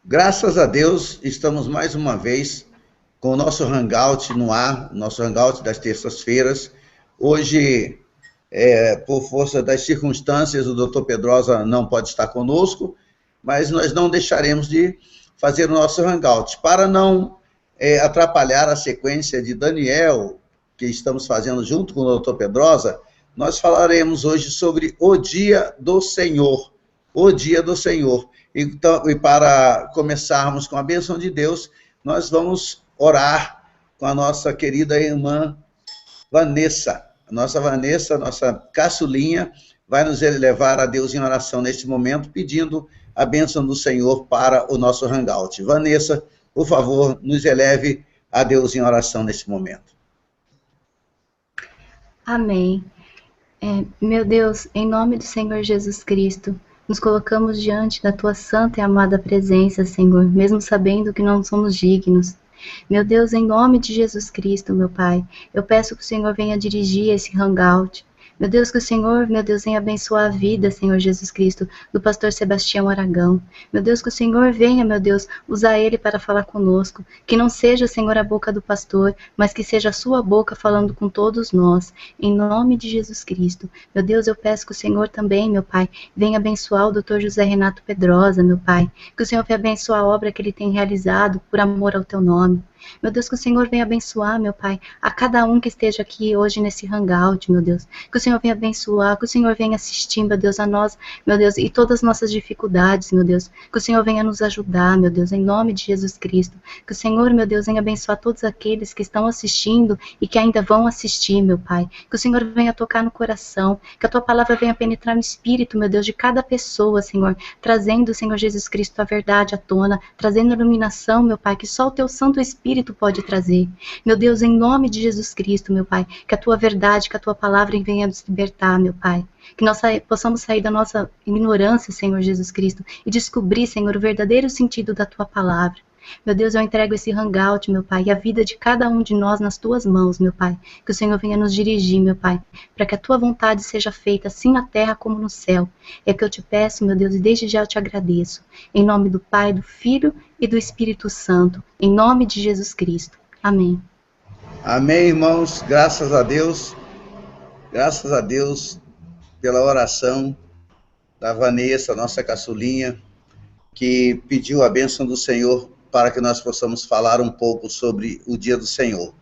Graças a Deus, estamos mais uma vez com o nosso Hangout no ar, nosso Hangout das terças-feiras. Hoje, por força das circunstâncias, o Dr. Pedrosa não pode estar conosco, mas nós não deixaremos de fazer o nosso Hangout. Para não atrapalhar a sequência de Daniel, que estamos fazendo junto com o Dr. Pedrosa, nós falaremos hoje sobre o Dia do Senhor. O Dia do Senhor. Então, e para começarmos com a bênção de Deus, nós vamos orar com a nossa querida irmã Vanessa. A nossa Vanessa, nossa caçulinha, vai nos levar a Deus em oração neste momento, pedindo a bênção do Senhor para o nosso Hangout. Vanessa, por favor, nos eleve a Deus em oração neste momento. Amém. Meu Deus, em nome do Senhor Jesus Cristo, nos colocamos diante da Tua santa e amada presença, Senhor, mesmo sabendo que não somos dignos. Meu Deus, em nome de Jesus Cristo, meu Pai, eu peço que o Senhor venha dirigir esse Hangout. Meu Deus, que o Senhor, meu Deus, venha abençoar a vida, Senhor Jesus Cristo, do pastor Sebastião Aragão. Meu Deus, que o Senhor venha, meu Deus, usar ele para falar conosco. Que não seja, Senhor, a boca do pastor, mas que seja a sua boca falando com todos nós. Em nome de Jesus Cristo. Meu Deus, eu peço que o Senhor também, meu Pai, venha abençoar o Dr. José Renato Pedrosa, meu Pai. Que o Senhor venha abençoar a obra que ele tem realizado por amor ao teu nome. Meu Deus, que o Senhor venha abençoar, meu Pai, a cada um que esteja aqui hoje nesse Hangout, meu Deus. Que o Senhor venha abençoar, que o Senhor venha assistir, meu Deus, a nós, meu Deus, e todas as nossas dificuldades, meu Deus. Que o Senhor venha nos ajudar, meu Deus, em nome de Jesus Cristo. Que o Senhor, meu Deus, venha abençoar todos aqueles que estão assistindo e que ainda vão assistir, meu Pai. Que o Senhor venha tocar no coração, que a Tua palavra venha penetrar no espírito, meu Deus, de cada pessoa, Senhor, trazendo, Senhor Jesus Cristo, a verdade à tona, trazendo iluminação, meu Pai, que só o Teu Santo Espírito pode trazer. Meu Deus, em nome de Jesus Cristo, meu Pai, que a Tua verdade, que a Tua palavra venha nos libertar, meu Pai. Que nós possamos sair da nossa ignorância, Senhor Jesus Cristo, e descobrir, Senhor, o verdadeiro sentido da Tua palavra. Meu Deus, eu entrego esse Hangout, meu Pai, e a vida de cada um de nós nas Tuas mãos, meu Pai. Que o Senhor venha nos dirigir, meu Pai, para que a Tua vontade seja feita assim na terra como no céu. É que eu te peço, meu Deus, e desde já eu te agradeço. Em nome do Pai, do Filho e do Espírito Santo. Em nome de Jesus Cristo. Amém. Amém, irmãos. Graças a Deus. Graças a Deus pela oração da Vanessa, nossa caçulinha, que pediu a bênção do Senhor para que nós possamos falar um pouco sobre o Dia do Senhor.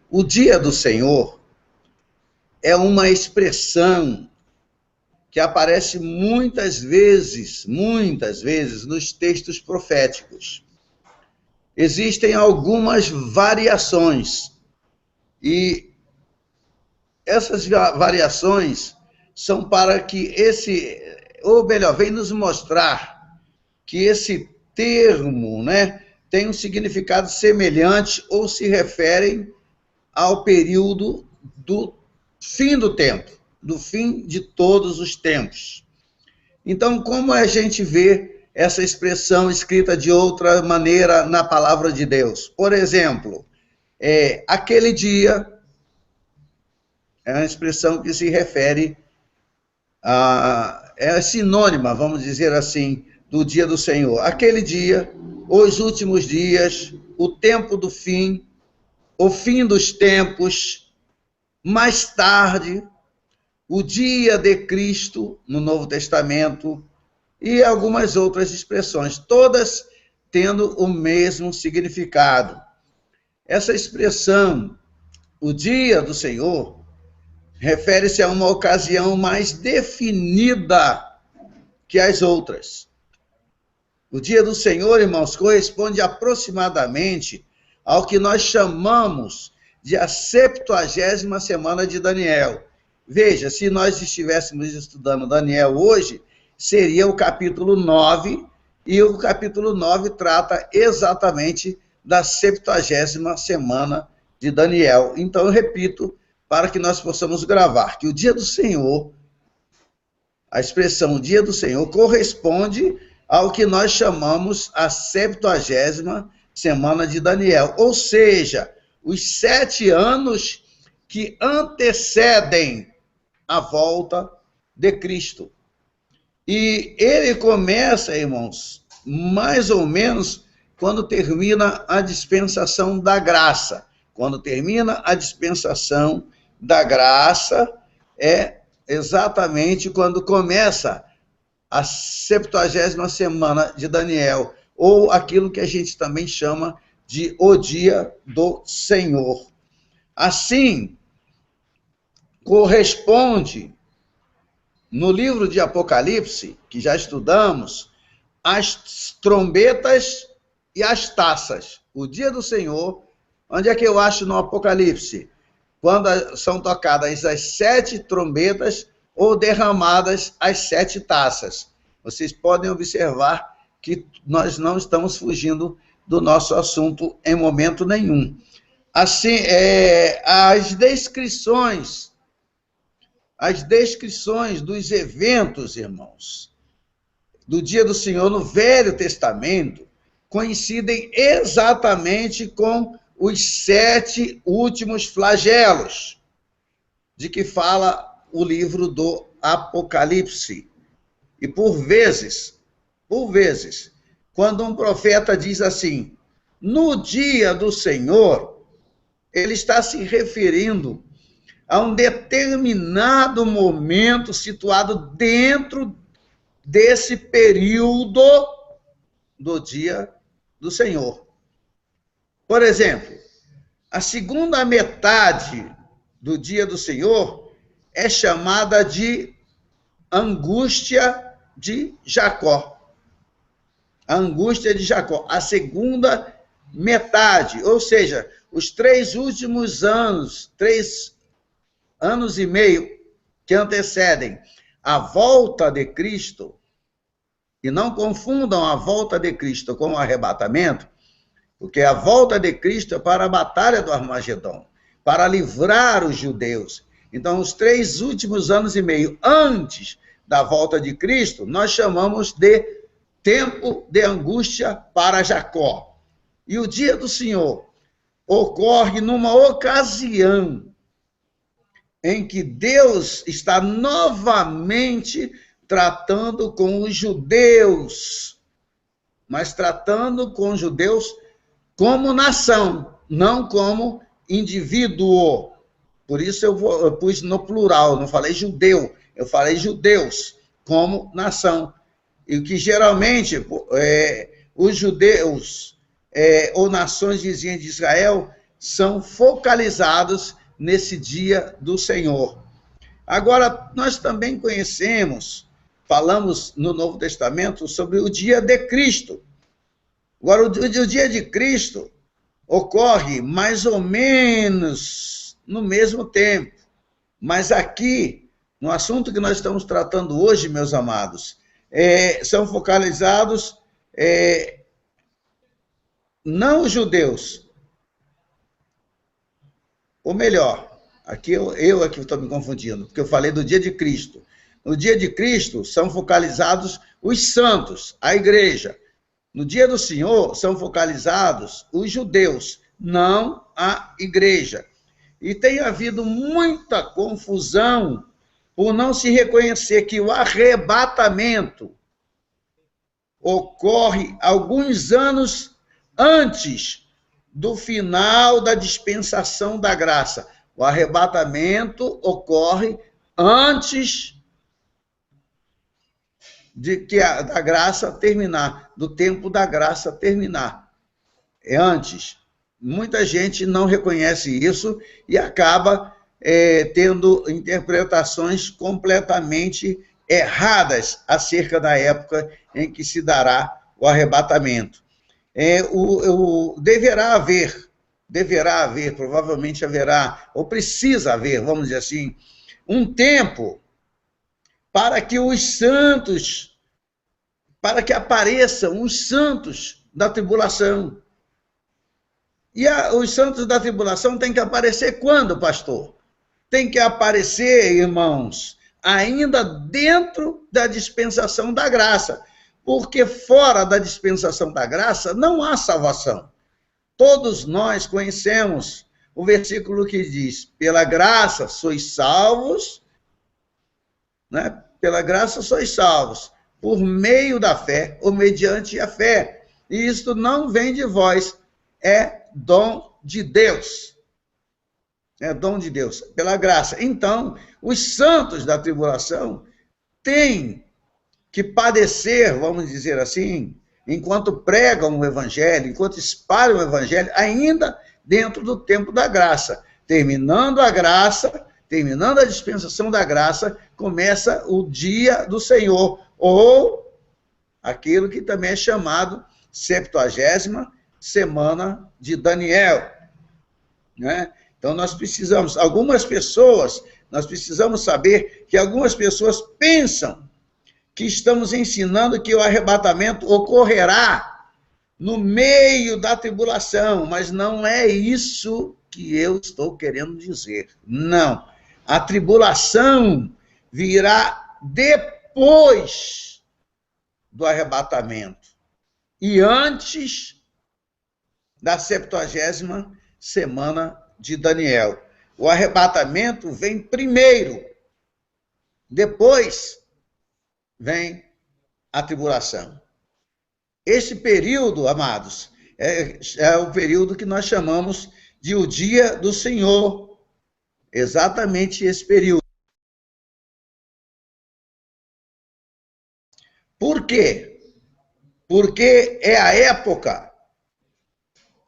O Dia do Senhor é uma expressão que aparece muitas vezes nos textos proféticos. Existem algumas variações, e essas variações são para que vem nos mostrar que esse termo, né, tem um significado semelhante ou se referem ao período do fim do tempo, do fim de todos os tempos. Então, como a gente vê essa expressão escrita de outra maneira na palavra de Deus? Por exemplo, aquele dia é uma expressão que se refere é sinônima, vamos dizer assim, do dia do Senhor. Aquele dia, os últimos dias, o tempo do fim, o fim dos tempos, mais tarde, o dia de Cristo, no Novo Testamento, e algumas outras expressões, todas tendo o mesmo significado. Essa expressão, o dia do Senhor, refere-se a uma ocasião mais definida que as outras. O dia do Senhor, irmãos, corresponde aproximadamente ao que nós chamamos de a 70ª semana de Daniel. Veja, se nós estivéssemos estudando Daniel hoje, seria o capítulo 9, e o capítulo 9 trata exatamente da 70ª semana de Daniel. Então, eu repito, para que nós possamos gravar, que o dia do Senhor, a expressão dia do Senhor, corresponde ao que nós chamamos a 70ª semana de Daniel, ou seja, os 7 anos que antecedem a volta de Cristo. E ele começa, irmãos, mais ou menos quando termina a dispensação da graça. Quando termina a dispensação da graça, é exatamente quando começa a 70ª semana de Daniel, ou aquilo que a gente também chama de o dia do Senhor. Assim, corresponde, no livro de Apocalipse, que já estudamos, as trombetas e as taças. O dia do Senhor, onde é que eu acho no Apocalipse? Quando são tocadas as 7 trombetas ou derramadas as 7 taças. Vocês podem observar que nós não estamos fugindo do nosso assunto em momento nenhum. Assim, as descrições dos eventos, irmãos, do dia do Senhor no Velho Testamento, coincidem exatamente com os 7 últimos flagelos de que fala o livro do Apocalipse. E por vezes, quando um profeta diz assim, no dia do Senhor, ele está se referindo a um determinado momento situado dentro desse período do dia do Senhor. Por exemplo, a segunda metade do dia do Senhor é chamada de angústia de Jacó. A angústia de Jacó, a segunda metade, ou seja, os 3 últimos anos, 3 anos e meio que antecedem a volta de Cristo, e não confundam a volta de Cristo com o arrebatamento, porque a volta de Cristo é para a batalha do Armagedon, para livrar os judeus. Então, os 3 últimos anos e meio antes da volta de Cristo, nós chamamos de tempo de angústia para Jacó. E o dia do Senhor ocorre numa ocasião em que Deus está novamente tratando com os judeus, mas tratando com os judeus como nação, não como indivíduo. Por isso eu pus no plural, não falei judeu, eu falei judeus como nação. E que geralmente os judeus ou nações vizinhas de Israel são focalizados nesse dia do Senhor. Agora, nós também falamos no Novo Testamento sobre o dia de Cristo. Agora, o dia de Cristo ocorre mais ou menos no mesmo tempo. Mas aqui, no assunto que nós estamos tratando hoje, meus amados, são focalizados não os judeus, ou melhor, aqui eu aqui estou me confundindo, porque eu falei do dia de Cristo. No dia de Cristo são focalizados os santos, a igreja. No dia do Senhor são focalizados os judeus, não a igreja. E tem havido muita confusão por não se reconhecer que o arrebatamento ocorre alguns anos antes do final da dispensação da graça. O arrebatamento ocorre antes de que da graça terminar, do tempo da graça terminar. É antes. Muita gente não reconhece isso e acaba tendo interpretações completamente erradas acerca da época em que se dará o arrebatamento. Deverá haver, provavelmente haverá, ou precisa haver, vamos dizer assim, um tempo para que os santos, para que apareçam os santos da tribulação. E os santos da tribulação têm que aparecer quando, pastor? Tem que aparecer, irmãos, ainda dentro da dispensação da graça, porque fora da dispensação da graça não há salvação. Todos nós conhecemos o versículo que diz, pela graça sois salvos, né? Pela graça sois salvos, por meio da fé, ou mediante a fé. E isto não vem de vós, é dom de Deus. É dom de Deus, pela graça. Então, os santos da tribulação têm que padecer, vamos dizer assim, enquanto pregam o evangelho, enquanto espalham o evangelho, ainda dentro do tempo da graça. Terminando a graça, terminando a dispensação da graça, começa o dia do Senhor, ou aquilo que também é chamado 70ª semana de Daniel, né? Então nós precisamos saber que algumas pessoas pensam que estamos ensinando que o arrebatamento ocorrerá no meio da tribulação, mas não é isso que eu estou querendo dizer. Não. A tribulação virá depois do arrebatamento e antes da 70ª semana de Daniel. O arrebatamento vem primeiro, depois vem a tribulação. Esse período, amados, é o período que nós chamamos de o dia do Senhor. Exatamente esse período. Por quê? Porque é a época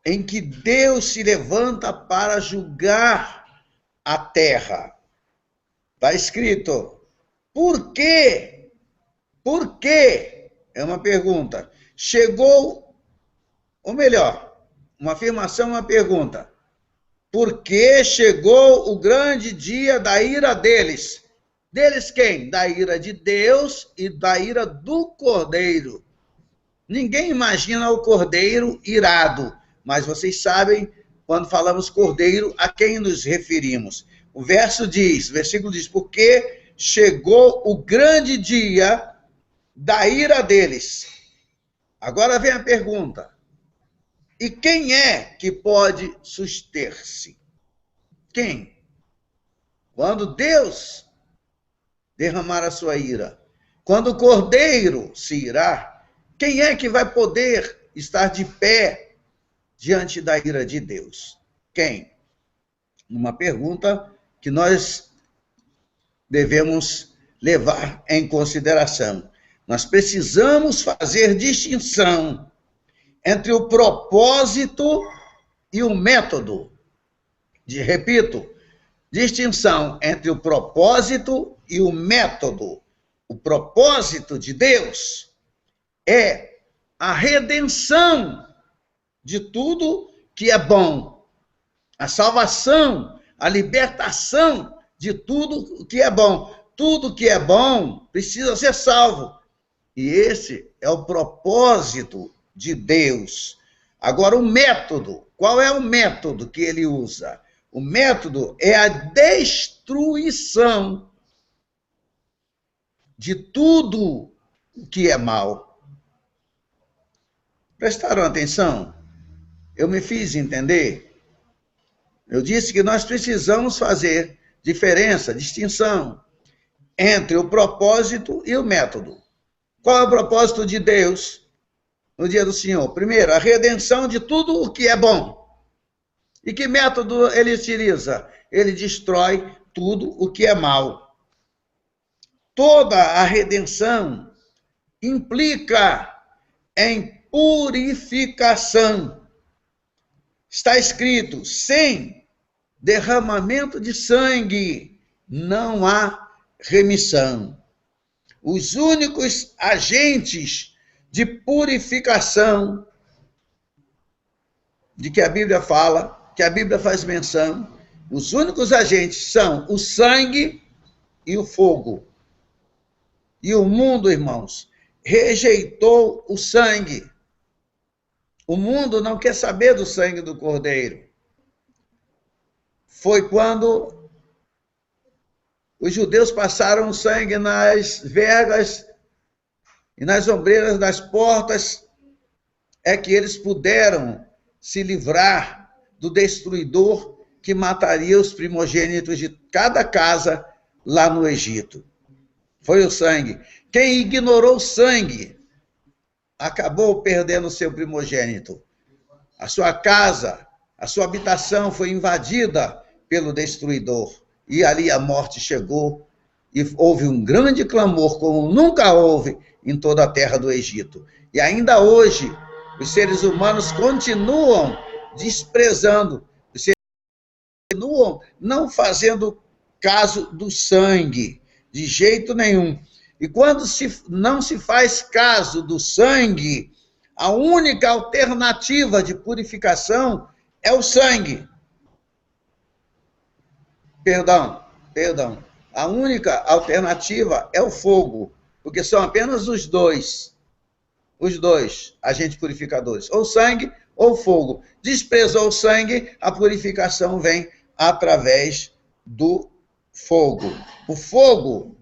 em que Deus se levanta para julgar a terra. Está escrito. Por quê? Por quê? É uma pergunta. Chegou, ou melhor, uma afirmação, uma pergunta. Por que chegou o grande dia da ira deles? Deles quem? Da ira de Deus e da ira do Cordeiro. Ninguém imagina o Cordeiro irado, mas vocês sabem, quando falamos Cordeiro, a quem nos referimos? O versículo diz, porque chegou o grande dia da ira deles. Agora vem a pergunta. E quem é que pode suster-se? Quem? Quando Deus derramar a sua ira, quando o Cordeiro se irá, quem é que vai poder estar de pé diante da ira de Deus? Quem? Uma pergunta que nós devemos levar em consideração. Nós precisamos fazer distinção entre o propósito e o método. Repito, distinção entre o propósito e o método. O propósito de Deus é a redenção de tudo que é bom, a salvação, a libertação de tudo que é bom. Tudo que é bom precisa ser salvo. E esse é o propósito de Deus. Agora, o método. Qual é o método que ele usa? O método é a destruição de tudo o que é mal. Prestaram atenção? Eu me fiz entender? Eu disse que nós precisamos fazer diferença, distinção entre o propósito e o método. Qual é o propósito de Deus no dia do Senhor? Primeiro, a redenção de tudo o que é bom. E que método ele utiliza? Ele destrói tudo o que é mal. Toda a redenção implica em purificação. Está escrito, sem derramamento de sangue não há remissão. Os únicos agentes de purificação de que a Bíblia fala, que a Bíblia faz menção, os únicos agentes são o sangue e o fogo. E o mundo, irmãos, rejeitou o sangue. O mundo não quer saber do sangue do Cordeiro. Foi quando os judeus passaram o sangue nas vergas e nas ombreiras das portas, é que eles puderam se livrar do destruidor que mataria os primogênitos de cada casa lá no Egito. Foi o sangue. Quem ignorou o sangue acabou perdendo o seu primogênito. A sua casa, a sua habitação foi invadida pelo destruidor. E ali a morte chegou e houve um grande clamor, como nunca houve em toda a terra do Egito. E ainda hoje, os seres humanos continuam desprezando, os seres continuam não fazendo caso do sangue, de jeito nenhum. E quando não se faz caso do sangue, a única alternativa de purificação é o sangue. Perdão. A única alternativa é o fogo, porque são apenas os dois agentes purificadores, ou sangue ou fogo. Desprezou o sangue, a purificação vem através do fogo. O fogo,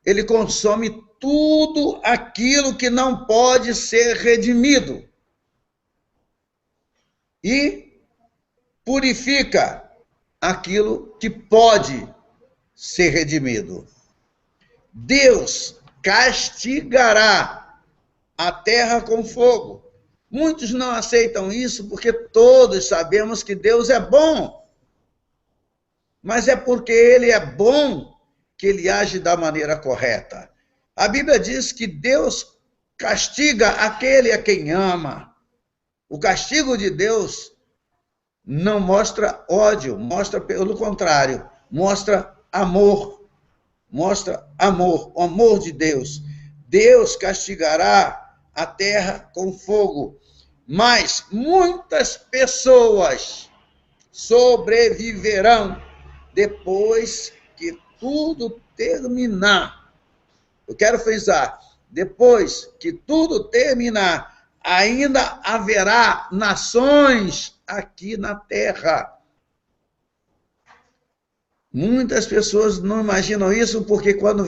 ele consome tudo aquilo que não pode ser redimido e purifica aquilo que pode ser redimido. Deus castigará a terra com fogo. Muitos não aceitam isso porque todos sabemos que Deus é bom. Mas é porque ele é bom que ele age da maneira correta. A Bíblia diz que Deus castiga aquele a quem ama. O castigo de Deus não mostra ódio, mostra pelo contrário, mostra amor. Mostra amor, o amor de Deus. Deus castigará a terra com fogo, mas muitas pessoas sobreviverão depois que tudo terminar. Eu quero frisar, depois que tudo terminar, ainda haverá nações aqui na terra. Muitas pessoas não imaginam isso porque quando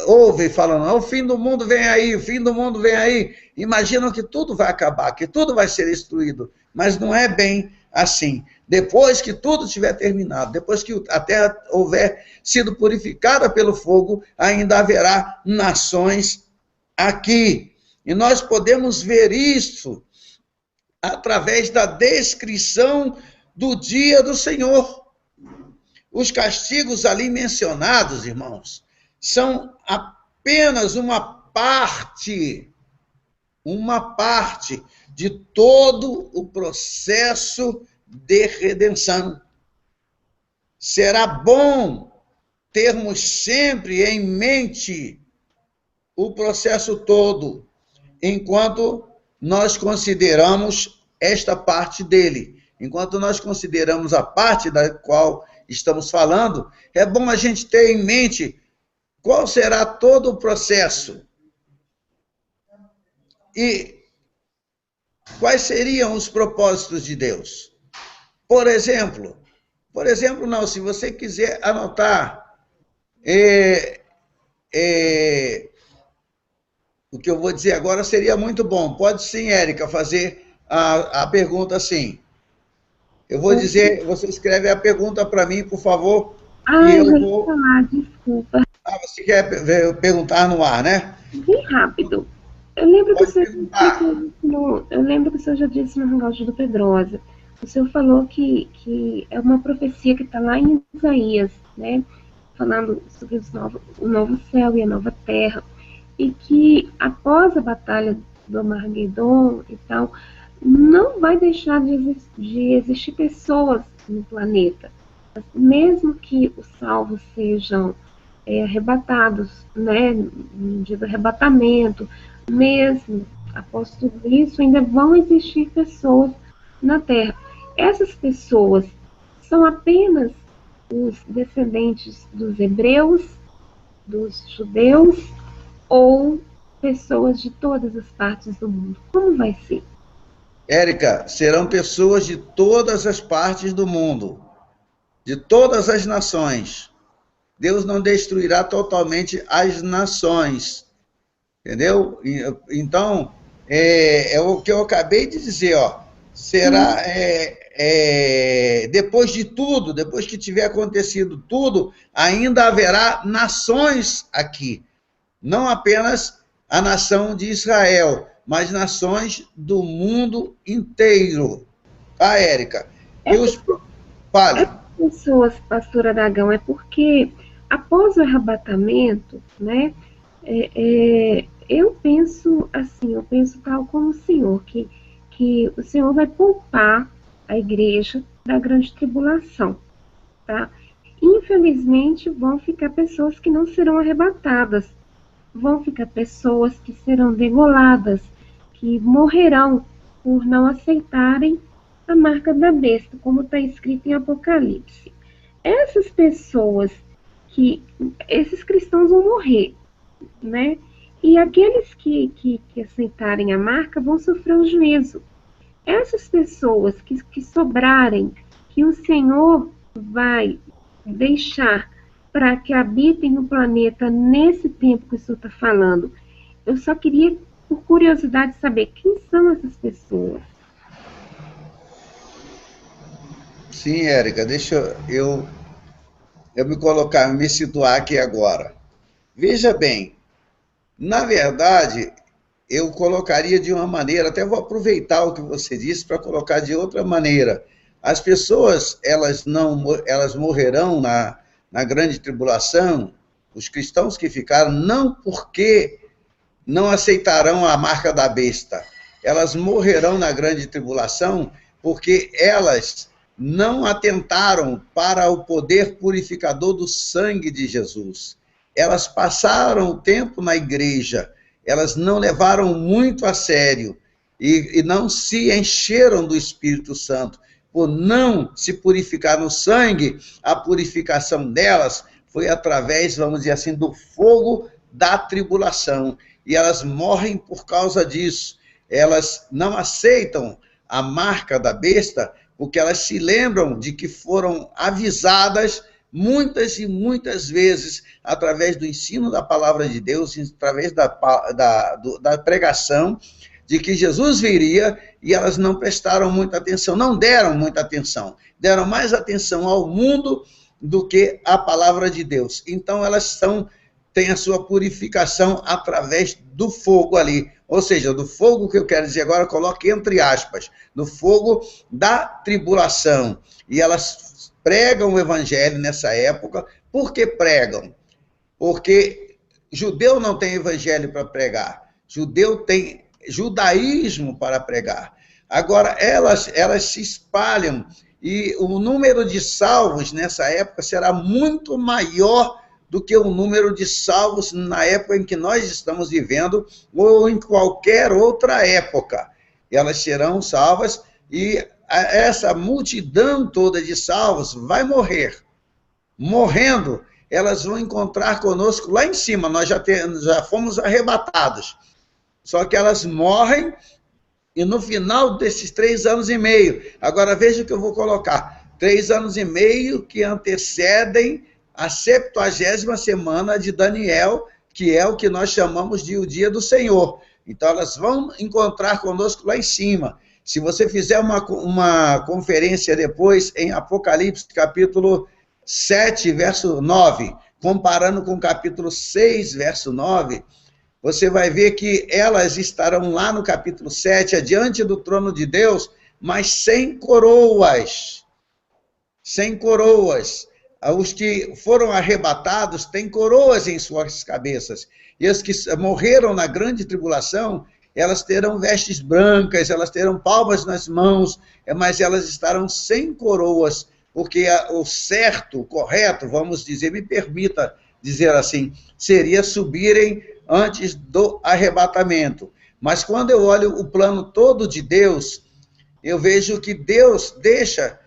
ouvem falando, o fim do mundo vem aí, o fim do mundo vem aí, imaginam que tudo vai acabar, que tudo vai ser destruído, mas não é bem assim. Depois que tudo estiver terminado, depois que a terra houver sido purificada pelo fogo, ainda haverá nações aqui. E nós podemos ver isso através da descrição do dia do Senhor. Os castigos ali mencionados, irmãos, são apenas uma parte de todo o processo de redenção. Será bom termos sempre em mente o processo todo, enquanto nós consideramos esta parte dele. Enquanto nós consideramos a parte da qual estamos falando, é bom a gente ter em mente qual será todo o processo e quais seriam os propósitos de Deus. Por exemplo, não, se você quiser anotar o que eu vou dizer agora seria muito bom. Pode sim, Érica, fazer a pergunta assim. Eu vou dizer, você escreve a pergunta para mim, por favor. Eu vou falar, desculpa. Você quer perguntar no ar, né? Bem rápido. Eu lembro que o senhor já disse no Hangout do Pedrosa. O senhor falou que é uma profecia que está lá em Isaías, né? Falando sobre o novo céu e a nova terra. E que após a batalha do Armagedon e tal, não vai deixar de existir pessoas no planeta. Mesmo que os salvos sejam arrebatados, né, no dia do arrebatamento, mesmo após tudo isso, ainda vão existir pessoas na Terra. Essas pessoas são apenas os descendentes dos hebreus, dos judeus, ou pessoas de todas as partes do mundo? Como vai ser? Érica, serão pessoas de todas as partes do mundo, de todas as nações. Deus não destruirá totalmente as nações, entendeu? Então, é o que eu acabei de dizer, ó. Será depois de tudo, depois que tiver acontecido tudo, ainda haverá nações aqui. Não apenas a nação de Israel, mas nações do mundo inteiro. Tá, Érica? Fale. As pessoas, pastora Aragão, é porque após o arrebatamento, né, eu penso assim, eu penso tal como o Senhor, que o Senhor vai poupar a igreja da grande tribulação, tá? Infelizmente, vão ficar pessoas que não serão arrebatadas, vão ficar pessoas que serão degoladas, que morrerão por não aceitarem a marca da besta, como está escrito em Apocalipse. Essas pessoas, esses cristãos vão morrer, né? E aqueles que aceitarem a marca vão sofrer o juízo. Essas pessoas que sobrarem, que o Senhor vai deixar para que habitem no planeta nesse tempo que o Senhor está falando, eu só queria, por curiosidade, saber quem são essas pessoas. Sim, Érica, deixa eu me situar aqui agora. Veja bem, na verdade, eu colocaria de uma maneira, até vou aproveitar o que você disse para colocar de outra maneira. As pessoas, elas morrerão na grande tribulação, os cristãos que ficaram, não porque não aceitarão a marca da besta. Elas morrerão na grande tribulação porque elas não atentaram para o poder purificador do sangue de Jesus. Elas passaram o tempo na igreja, elas não levaram muito a sério e não se encheram do Espírito Santo. Por não se purificar no sangue, a purificação delas foi através, vamos dizer assim, do fogo da tribulação. E elas morrem por causa disso. Elas não aceitam a marca da besta, porque elas se lembram de que foram avisadas muitas e muitas vezes, através do ensino da palavra de Deus, através da pregação, de que Jesus viria, e elas não prestaram muita atenção, não deram muita atenção, deram mais atenção ao mundo do que à palavra de Deus. Então elas têm a sua purificação através do fogo ali, ou seja, do fogo que eu quero dizer agora, coloque entre aspas, do fogo da tribulação. E elas pregam o evangelho nessa época. Por que pregam? Porque judeu não tem evangelho para pregar, judeu tem judaísmo para pregar. Agora, elas se espalham, e o número de salvos nessa época será muito maior do que o número de salvos na época em que nós estamos vivendo, ou em qualquer outra época. Elas serão salvas, e essa multidão toda de salvos vai morrer. Morrendo, elas vão encontrar conosco lá em cima. Nós já fomos arrebatados. Só que elas morrem, e no final desses 3 anos e meio, agora veja o que eu vou colocar, 3 anos e meio que antecedem a 70ª semana de Daniel, que é o que nós chamamos de o dia do Senhor. Então elas vão encontrar conosco lá em cima. Se você fizer uma conferência depois em Apocalipse, capítulo 7, verso 9, comparando com o capítulo 6, verso 9, você vai ver que elas estarão lá no capítulo 7, adiante do trono de Deus, mas sem coroas. Sem coroas. Os que foram arrebatados têm coroas em suas cabeças. E os que morreram na grande tribulação, elas terão vestes brancas, elas terão palmas nas mãos, mas elas estarão sem coroas, porque o certo, o correto, vamos dizer, me permita dizer assim, seria subirem antes do arrebatamento. Mas quando eu olho o plano todo de Deus, eu vejo que Deus deixa,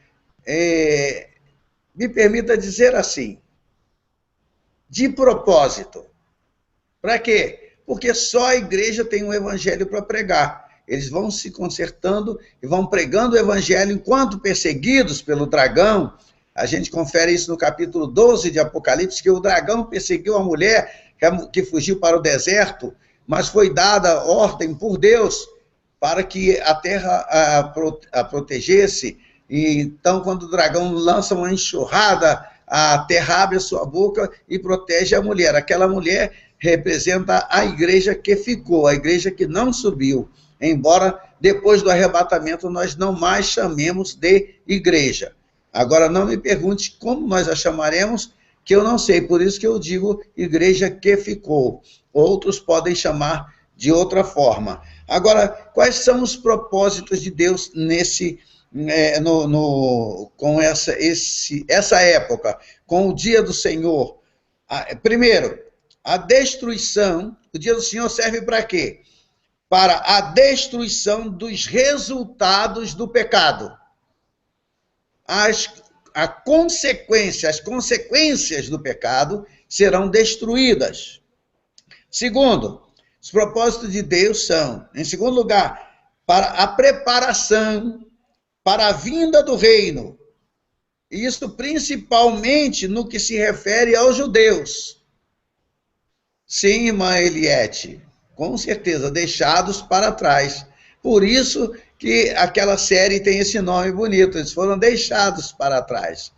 me permita dizer assim, de propósito. Para quê? Porque só a igreja tem um evangelho para pregar. Eles vão se consertando e vão pregando o evangelho enquanto perseguidos pelo dragão. A gente confere isso no capítulo 12 de Apocalipse, que o dragão perseguiu a mulher que fugiu para o deserto, mas foi dada ordem por Deus para que a terra a protegesse, E, então, quando o dragão lança uma enxurrada, a terra abre a sua boca e protege a mulher. Aquela mulher representa a igreja que ficou, a igreja que não subiu, embora depois do arrebatamento nós não mais chamemos de igreja. Agora, não me pergunte como nós a chamaremos, que eu não sei, por isso que eu digo igreja que ficou. Outros podem chamar de outra forma. Agora, quais são os propósitos de Deus com essa época, com o dia do Senhor? Primeiro, a destruição. O dia do Senhor serve para quê? Para a destruição dos resultados do pecado. As consequências do pecado serão destruídas. Segundo, os propósitos de Deus são, em segundo lugar, para a preparação para a vinda do reino. Isso principalmente no que se refere aos judeus. Sim, irmã Eliette, com certeza, deixados para trás. Por isso que aquela série tem esse nome bonito, eles foram deixados para trás.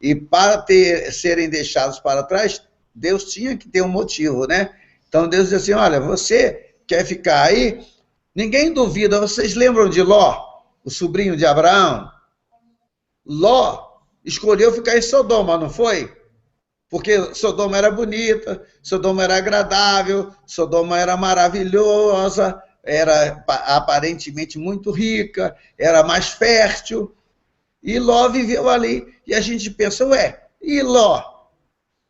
E para serem deixados para trás, Deus tinha que ter um motivo, né? Então Deus diz assim, olha, você quer ficar aí? Ninguém duvida, vocês lembram de Ló, o sobrinho de Abraão? Ló escolheu ficar em Sodoma, não foi? Porque Sodoma era bonita, Sodoma era agradável, Sodoma era maravilhosa, era aparentemente muito rica, era mais fértil, e Ló viveu ali. E a gente pensa, ué, e Ló?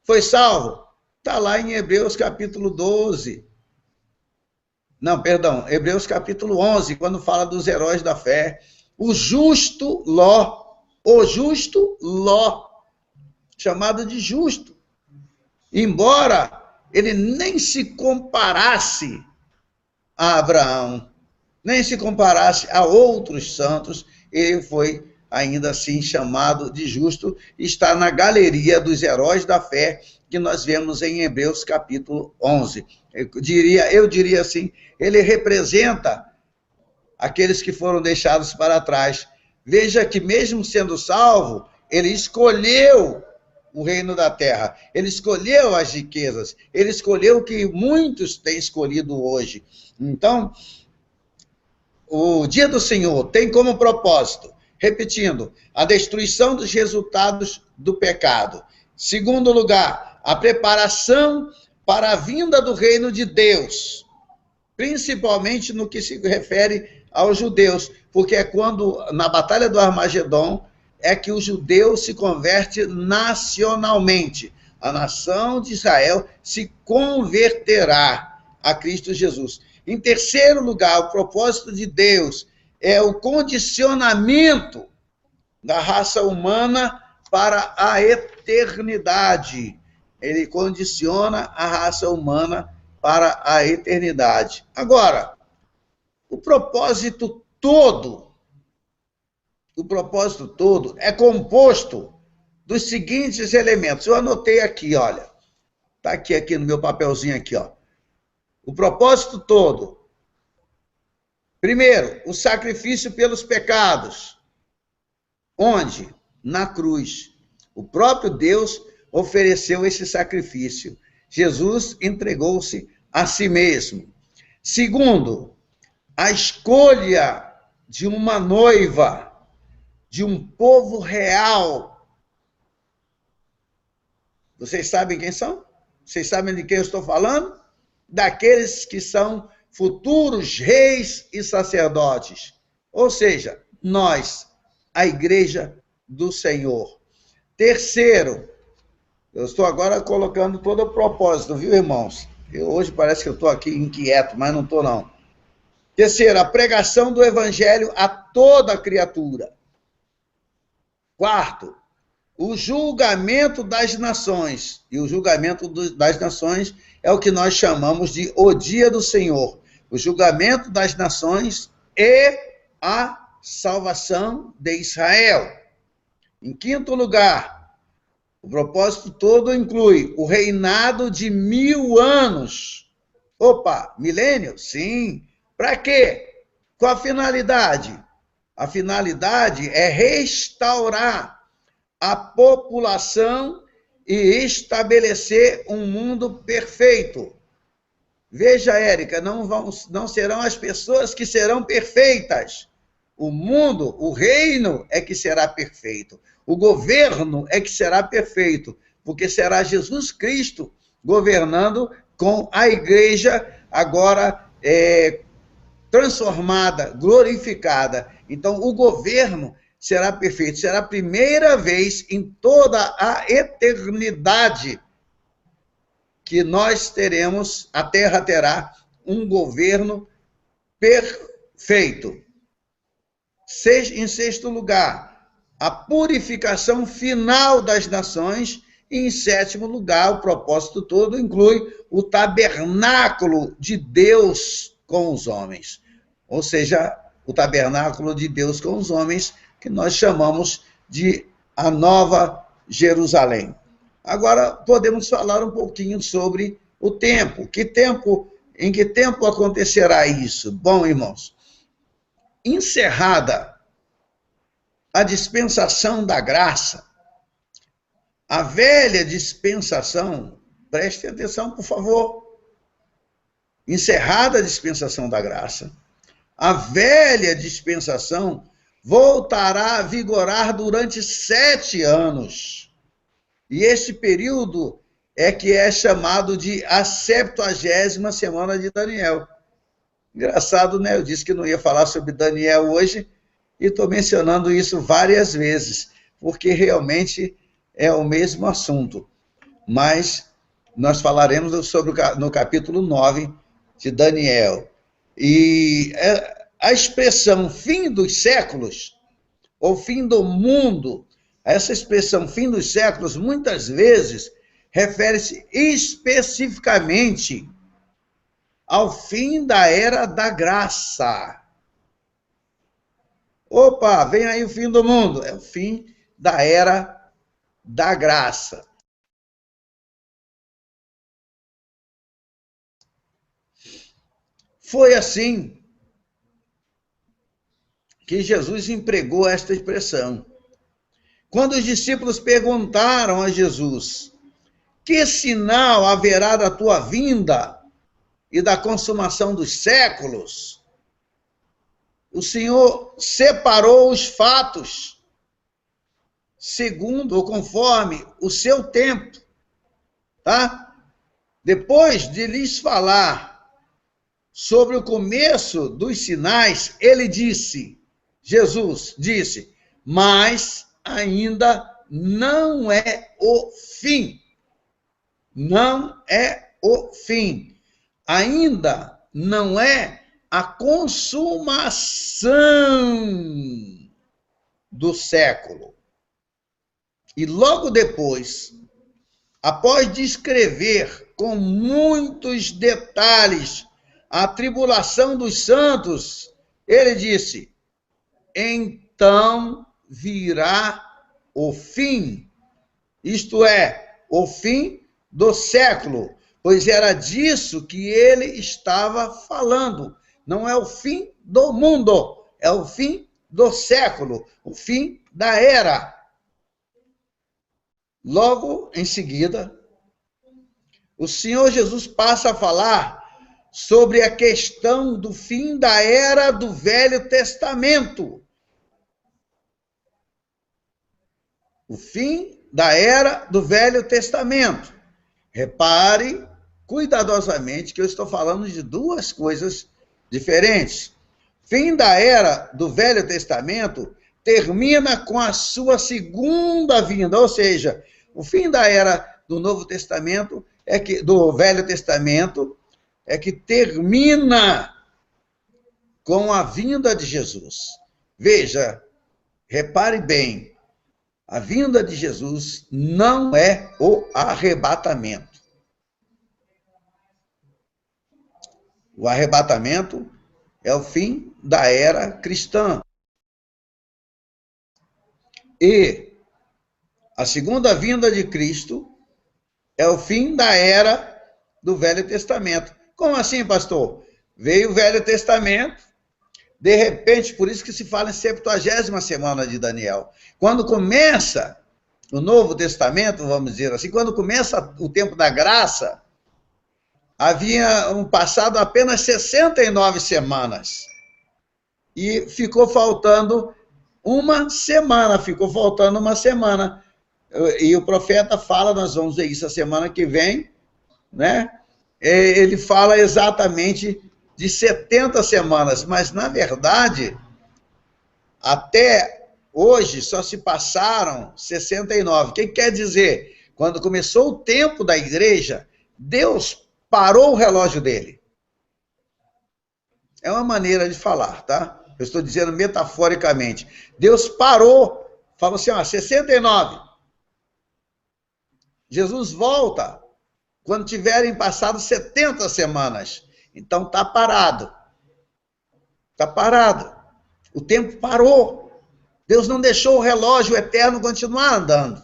Foi salvo? Está lá em Hebreus capítulo 12. Não, perdão, Hebreus capítulo 11, quando fala dos heróis da fé. O justo Ló, chamado de justo. Embora ele nem se comparasse a Abraão, nem se comparasse a outros santos, ele foi ainda assim chamado de justo, está na galeria dos heróis da fé que nós vemos em Hebreus capítulo 11. Eu diria assim, ele representa aqueles que foram deixados para trás. Veja que mesmo sendo salvo, ele escolheu o reino da terra, ele escolheu as riquezas, ele escolheu o que muitos têm escolhido hoje. Então, o dia do Senhor tem como propósito, repetindo, a destruição dos resultados do pecado. Segundo lugar, a preparação para a vinda do reino de Deus, principalmente no que se refere aos judeus, porque é quando, na batalha do Armagedon, é que o judeu se converte nacionalmente. A nação de Israel se converterá a Cristo Jesus. Em terceiro lugar, o propósito de Deus é o condicionamento da raça humana para a eternidade. Ele condiciona a raça humana para a eternidade. Agora, o propósito todo é composto dos seguintes elementos. Eu anotei aqui, olha. Está aqui no meu papelzinho aqui, ó. O propósito todo. Primeiro, o sacrifício pelos pecados. Onde? Na cruz. O próprio Deus ofereceu esse sacrifício. Jesus entregou-se a si mesmo. Segundo, a escolha de uma noiva, de um povo real. Vocês sabem quem são? Vocês sabem de quem eu estou falando? Daqueles que são futuros reis e sacerdotes. Ou seja, nós, a igreja do Senhor. Terceiro, eu estou agora colocando todo o propósito, viu, irmãos? Hoje parece que eu estou aqui inquieto, mas não estou, não. Terceiro, a pregação do evangelho a toda criatura. Quarto, o julgamento das nações. E o julgamento das nações é o que nós chamamos de o dia do Senhor. O julgamento das nações e a salvação de Israel. Em quinto lugar, o propósito todo inclui o reinado de 1000 anos. Opa, milênio? Sim. Para quê? Qual a finalidade? A finalidade é restaurar a população e estabelecer um mundo perfeito. Veja, Érica, não serão as pessoas que serão perfeitas. O mundo, o reino é que será perfeito. O governo é que será perfeito, porque será Jesus Cristo governando com a igreja agora transformada, glorificada. Então, o governo será perfeito. Será a primeira vez em toda a eternidade que nós teremos, a Terra terá um governo perfeito. Em sexto lugar, a purificação final das nações. E, em sétimo lugar, o propósito todo inclui o tabernáculo de Deus com os homens. Ou seja, o tabernáculo de Deus com os homens, que nós chamamos de a Nova Jerusalém. Agora, podemos falar um pouquinho sobre o tempo. Em que tempo acontecerá isso? Bom, irmãos, encerrada a dispensação da graça, a velha dispensação, preste atenção, por favor, encerrada a dispensação da graça, a velha dispensação voltará a vigorar durante 7 anos. E esse período que é chamado de a 70ª semana de Daniel. Engraçado, né? Eu disse que não ia falar sobre Daniel hoje e estou mencionando isso várias vezes, porque realmente é o mesmo assunto. Mas nós falaremos sobre no capítulo 9 de Daniel. E a expressão fim dos séculos, ou fim do mundo, essa expressão fim dos séculos, muitas vezes, refere-se especificamente ao fim da era da graça. Opa, vem aí o fim do mundo. É o fim da era da graça. Foi assim que Jesus empregou esta expressão. Quando os discípulos perguntaram a Jesus: que sinal haverá da tua vinda e da consumação dos séculos? O Senhor separou os fatos segundo ou conforme o seu tempo, tá? Depois de lhes falar sobre o começo dos sinais, Jesus disse, mas ainda não é o fim. Não é o fim. Ainda não é a consumação do século. E logo depois, após descrever com muitos detalhes a tribulação dos santos, ele disse, então virá o fim, isto é, o fim do século, pois era disso que ele estava falando. Não é o fim do mundo, é o fim do século, o fim da era. Logo em seguida, o Senhor Jesus passa a falar sobre a questão do fim da era do Velho Testamento. O fim da era do Velho Testamento. Repare cuidadosamente que eu estou falando de duas coisas diferentes. Fim da era do Velho Testamento termina com a sua segunda vinda, ou seja, o fim da era do Novo Testamento do Velho Testamento é que termina com a vinda de Jesus. Veja, repare bem, a vinda de Jesus não é o arrebatamento. O arrebatamento é o fim da era cristã. E a segunda vinda de Cristo é o fim da era do Velho Testamento. Como assim, pastor? Veio o Velho Testamento, De repente, por isso que se fala em 70ª semana de Daniel. Quando começa o Novo Testamento, vamos dizer assim, quando começa o tempo da graça, havia passado apenas 69 semanas. E ficou faltando uma semana, E o profeta fala, nós vamos ver isso a semana que vem, né? Ele fala exatamente de 70 semanas, mas, na verdade, até hoje só se passaram 69. O que quer dizer? Quando começou o tempo da igreja, Deus parou o relógio dele. É uma maneira de falar, tá? Eu estou dizendo metaforicamente. Deus parou, falou assim, 69. Jesus volta quando tiverem passado 70 semanas. Então está parado. Está parado. O tempo parou. Deus não deixou o relógio eterno continuar andando.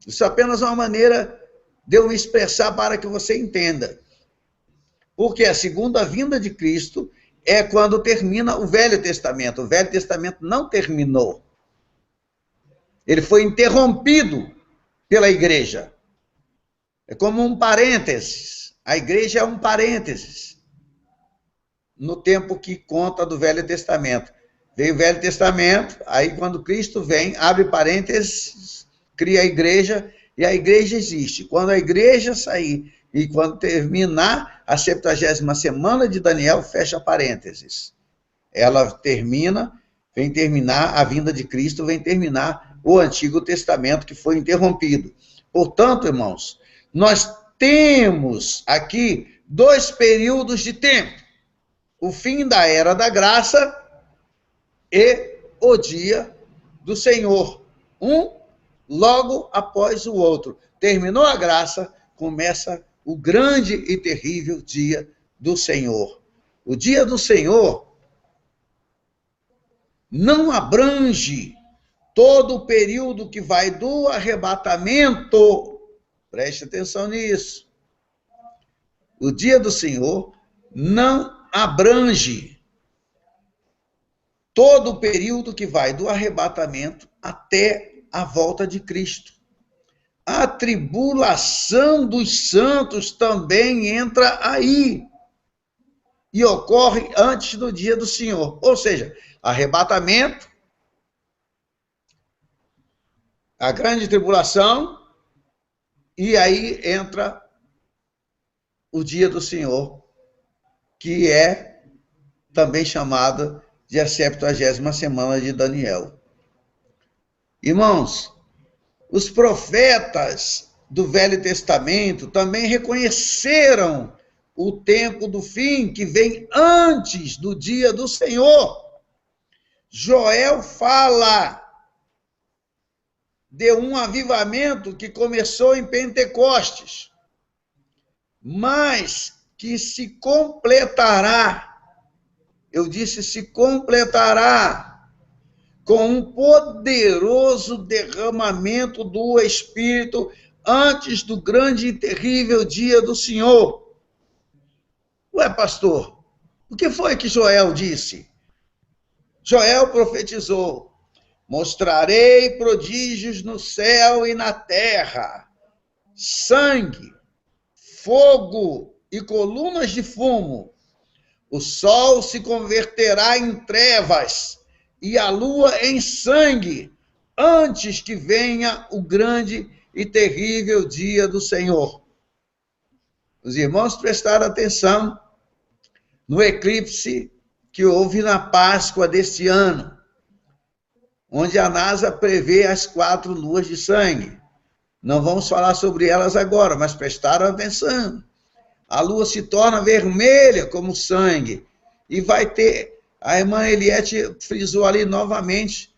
Isso é apenas uma maneira de eu me expressar para que você entenda. Porque a segunda vinda de Cristo é quando termina o Velho Testamento. O Velho Testamento não terminou. Ele foi interrompido pela igreja. É como um parênteses. A igreja é um parênteses no tempo que conta do Velho Testamento. Veio o Velho Testamento, aí quando Cristo vem, abre parênteses, cria a igreja, e a igreja existe. Quando a igreja sair e quando terminar a 70ª semana de Daniel, fecha parênteses. Ela termina, vem terminar a vinda de Cristo, vem terminar o Antigo Testamento que foi interrompido. Portanto, irmãos, nós temos aqui 2 períodos de tempo. O fim da Era da Graça e o dia do Senhor. Um logo após o outro. Terminou a graça, começa o grande e terrível dia do Senhor. O dia do Senhor não abrange todo o período que vai do arrebatamento. Preste atenção nisso. O dia do Senhor não abrange todo o período que vai do arrebatamento até a volta de Cristo. A tribulação dos santos também entra aí e ocorre antes do dia do Senhor. Ou seja, arrebatamento, a grande tribulação, e aí entra o dia do Senhor, que é também chamada de a 70ª semana de Daniel. Irmãos, os profetas do Velho Testamento também reconheceram o tempo do fim que vem antes do dia do Senhor. Joel fala de um avivamento que começou em Pentecostes, mas que se completará, eu disse se completará, com um poderoso derramamento do Espírito antes do grande e terrível dia do Senhor. Ué, pastor, o que foi que Joel disse? Joel profetizou: mostrarei prodígios no céu e na terra, sangue, fogo e colunas de fumo. O sol se converterá em trevas e a lua em sangue, antes que venha o grande e terrível dia do Senhor. Os irmãos prestaram atenção no eclipse que houve na Páscoa deste ano, onde a NASA prevê as 4 luas de sangue. Não vamos falar sobre elas agora, mas prestaram atenção. A lua se torna vermelha como sangue e vai ter... A irmã Eliette frisou ali novamente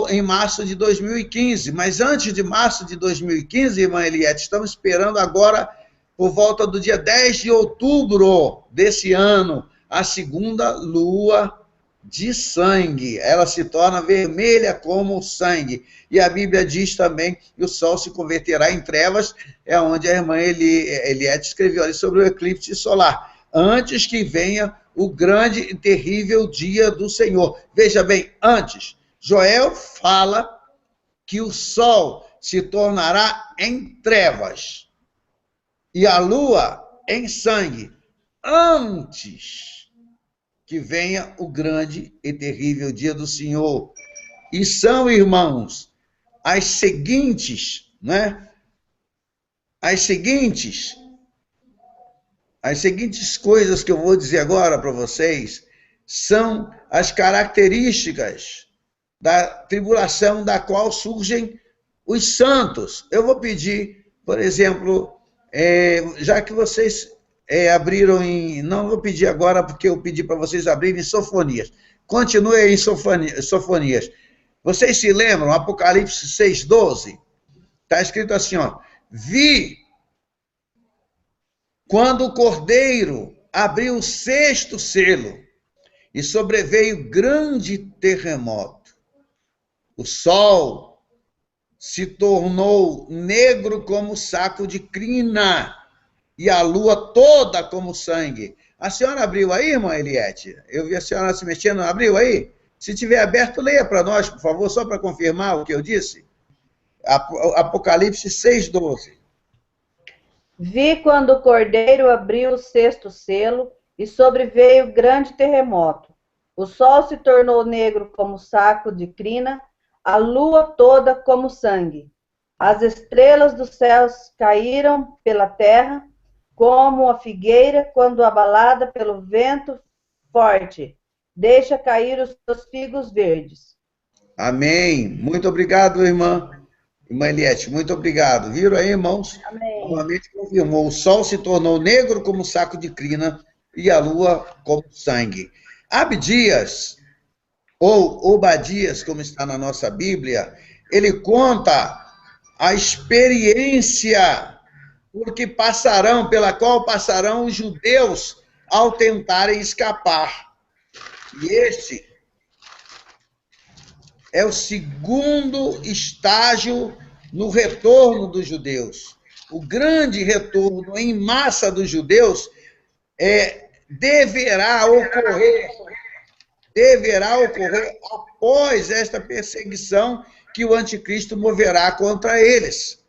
em março de 2015. Mas antes de março de 2015, irmã Eliette, estamos esperando agora, por volta do dia 10 de outubro desse ano, a segunda lua de sangue. Ela se torna vermelha como sangue. E a Bíblia diz também que o sol se converterá em trevas, é onde a irmã Eliette escreveu ali sobre o eclipse solar. antes que venha o grande e terrível dia do Senhor. Veja bem, antes, Joel fala que o sol se tornará em trevas e a lua em sangue, antes que venha o grande e terrível dia do Senhor. E são, irmãos, as seguintes, né? As seguintes coisas que eu vou dizer agora para vocês são as características da tribulação da qual surgem os santos. Eu vou pedir, por exemplo, já que vocês abriram em... Não vou pedir agora, porque eu pedi para vocês abrirem em Sofonias. Continue aí em Sofonias. Vocês se lembram, Apocalipse 6:12? Está escrito assim, ó: vi quando o Cordeiro abriu o 6º selo e sobreveio grande terremoto. O sol se tornou negro como saco de crina e a lua toda como sangue. A senhora abriu aí, irmã Eliette? Eu vi a senhora se mexendo, abriu aí? Se tiver aberto, leia para nós, por favor, só para confirmar o que eu disse. Apocalipse 6:12. Vi quando o Cordeiro abriu o 6º selo e sobreveio grande terremoto. O sol se tornou negro como saco de crina, a lua toda como sangue. As estrelas dos céus caíram pela terra, como a figueira quando abalada pelo vento forte deixa cair os seus figos verdes. Amém. Muito obrigado, irmã Eliette, muito obrigado. Viram aí, irmãos? Amém. Novamente confirmou. O sol se tornou negro como saco de crina e a lua como sangue. Abdias, ou Obadias, como está na nossa Bíblia, ele conta a experiência pela qual passarão os judeus ao tentarem escapar. E este é o segundo estágio no retorno dos judeus. O grande retorno em massa dos judeus deverá ocorrer após esta perseguição que o anticristo moverá contra eles.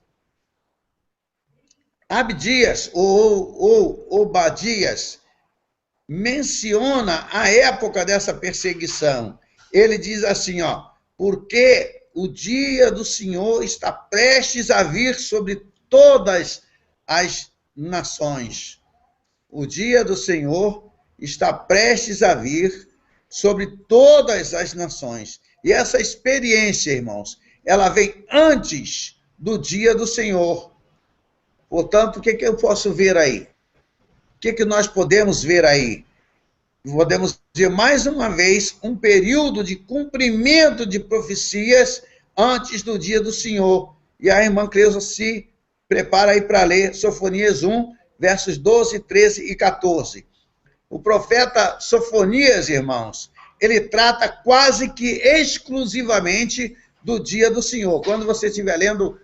Abdias, ou Obadias, menciona a época dessa perseguição. Ele diz assim, ó: porque o dia do Senhor está prestes a vir sobre todas as nações. O dia do Senhor está prestes a vir sobre todas as nações. E essa experiência, irmãos, ela vem antes do dia do Senhor. Portanto, o que eu posso ver aí? O que nós podemos ver aí? Podemos ver mais uma vez um período de cumprimento de profecias antes do dia do Senhor. E a irmã Cleusa se prepara aí para ler Sofonias 1, versos 12, 13 e 14. O profeta Sofonias, irmãos, ele trata quase que exclusivamente do dia do Senhor. Quando você estiver lendo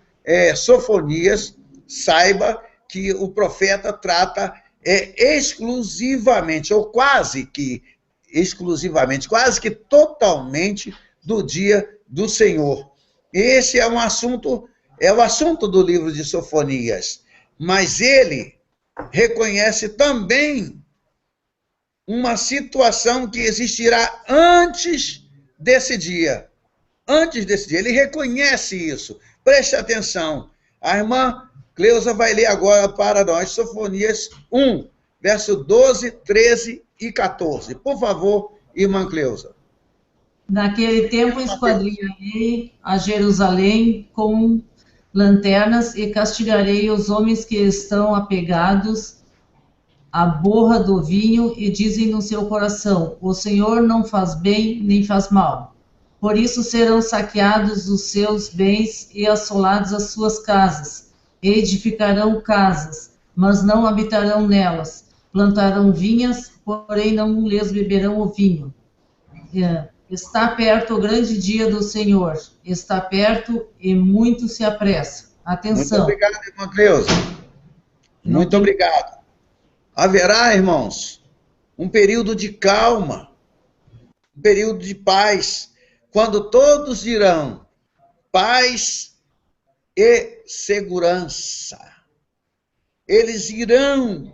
Sofonias, saiba que o profeta trata exclusivamente, ou quase que exclusivamente, quase que totalmente do dia do Senhor. Esse é o assunto do livro de Sofonias, mas ele reconhece também uma situação que existirá antes desse dia. Antes desse dia, ele reconhece isso. Preste atenção. A irmã Cleusa vai ler agora para nós Sofonias 1, verso 12, 13 e 14. Por favor, irmã Cleusa. Naquele tempo esquadrinharei a Jerusalém com lanternas e castigarei os homens que estão apegados à borra do vinho e dizem no seu coração: o Senhor não faz bem nem faz mal. Por isso serão saqueados os seus bens e assolados as suas casas. Edificarão casas, mas não habitarão nelas. Plantarão vinhas, porém não lhes beberão o vinho. Está perto o grande dia do Senhor. Está perto e muito se apressa. Atenção. Muito obrigado, irmã Cleusa. Muito obrigado. Haverá, irmãos, um período de calma, um período de paz, quando todos dirão paz e segurança. Eles irão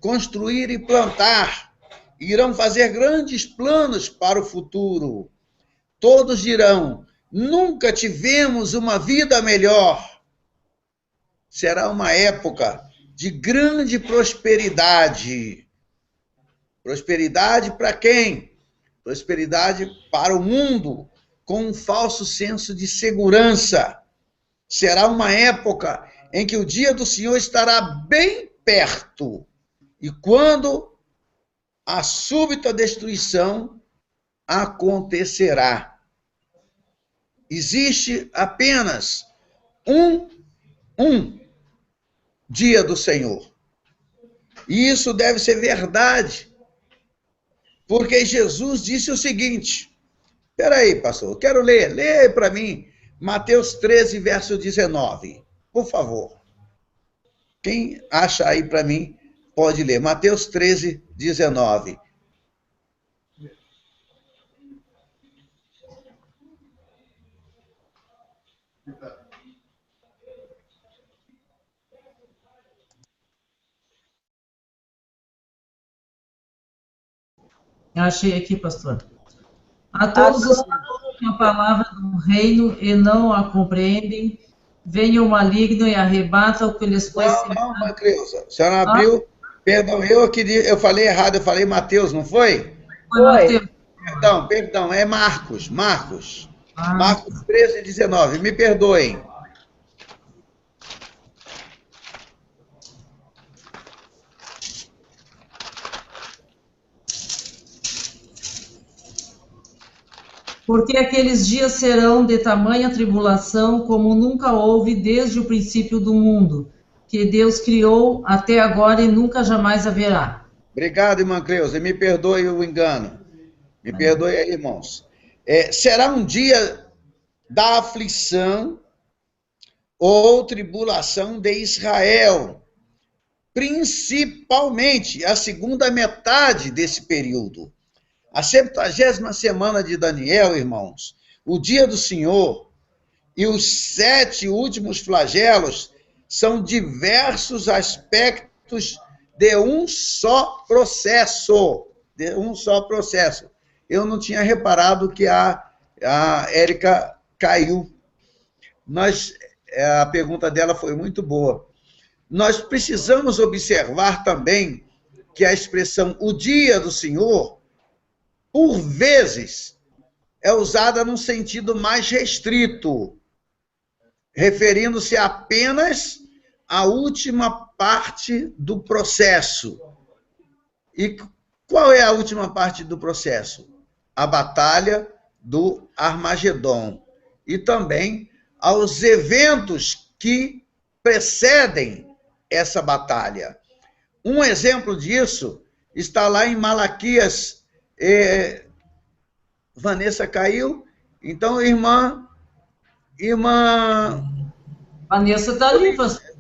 construir e plantar, irão fazer grandes planos para o futuro. Todos dirão, nunca tivemos uma vida melhor. Será uma época de grande prosperidade. Prosperidade para quem? Prosperidade para o mundo, com um falso senso de segurança. Será uma época em que o dia do Senhor estará bem perto. E quando a súbita destruição acontecerá. Existe apenas um dia do Senhor. E isso deve ser verdade. Porque Jesus disse o seguinte. Espera aí, pastor, eu quero ler. Leia aí para mim. Mateus 13, verso 19. Por favor. Quem acha aí para mim, pode ler. Mateus 13, 19. Achei aqui, pastor. A todos os que ouvem a palavra do reino e não a compreendem, venha o maligno e arrebata o que lhes foi sembrado. Não, mãe Creuza, a senhora abriu, perdão, eu falei errado, eu falei Mateus, não foi? Foi Mateus. Perdão, é Marcos. Marcos 13, 19, me perdoem. Porque aqueles dias serão de tamanha tribulação como nunca houve desde o princípio do mundo, que Deus criou até agora e nunca jamais haverá. Obrigado, irmã Cleusa, me perdoe o engano. Me perdoe aí, irmãos. Será um dia da aflição ou tribulação de Israel, principalmente a segunda metade desse período. A 70ª semana de Daniel, irmãos, o dia do Senhor e os 7 últimos flagelos são diversos aspectos de um só processo. Eu não tinha reparado que a Érica caiu. A pergunta dela foi muito boa. Nós precisamos observar também que a expressão o dia do Senhor, por vezes, é usada num sentido mais restrito, referindo-se apenas à última parte do processo. E qual é a última parte do processo? A batalha do Armagedon. E também aos eventos que precedem essa batalha. Um exemplo disso está lá em Malaquias. Vanessa caiu, então irmã Vanessa está ali, pastor.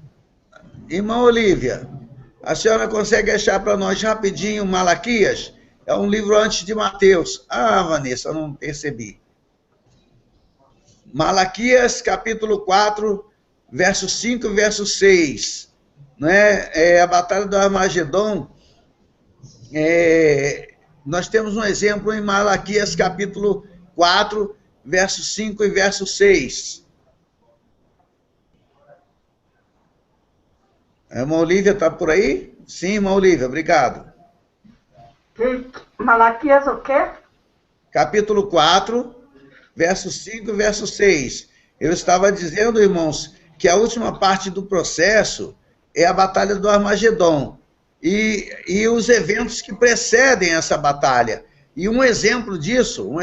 Irmã Olívia, a senhora consegue achar para nós rapidinho Malaquias? É um livro antes de Mateus. Vanessa, eu não percebi. Malaquias, capítulo 4, verso 5 e verso 6. A batalha do Armagedon. Nós temos um exemplo em Malaquias, capítulo 4, verso 5 e verso 6. A irmã Olívia está por aí? Sim, irmã Olívia, obrigado. Malaquias o quê? Capítulo 4, verso 5 e verso 6. Eu estava dizendo, irmãos, que a última parte do processo é a batalha do Armagedon. E os eventos que precedem essa batalha. E um exemplo disso,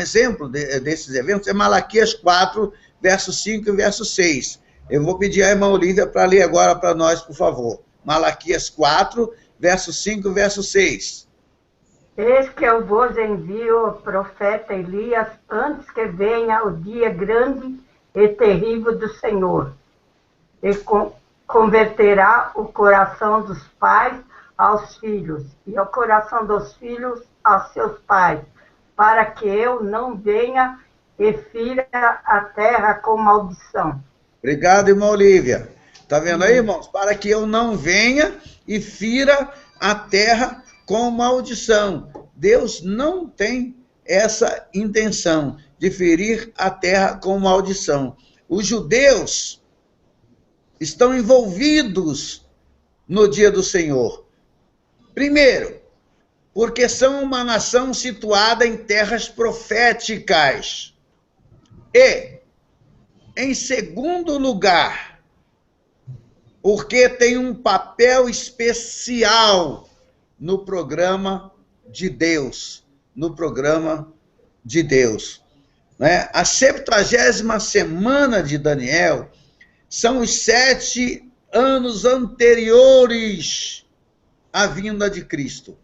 desses eventos, é Malaquias 4, verso 5 e verso 6. Eu vou pedir à irmã Olívia para ler agora para nós, por favor. Malaquias 4, verso 5 e verso 6. Eis que eu vos envio o profeta Elias antes que venha o dia grande e terrível do Senhor. E converterá o coração dos pais aos filhos, e o coração dos filhos aos seus pais, para que eu não venha e fira a terra com maldição. Obrigado, irmã Olívia. Está vendo aí, irmãos? Para que eu não venha e fira a terra com maldição. Deus não tem essa intenção de ferir a terra com maldição. Os judeus estão envolvidos no dia do Senhor. Primeiro, porque são uma nação situada em terras proféticas. E, em segundo lugar, porque tem um papel especial no programa de Deus. No programa de Deus. Né? A 70ª semana de Daniel são os 7 anos anteriores à vinda de Cristo.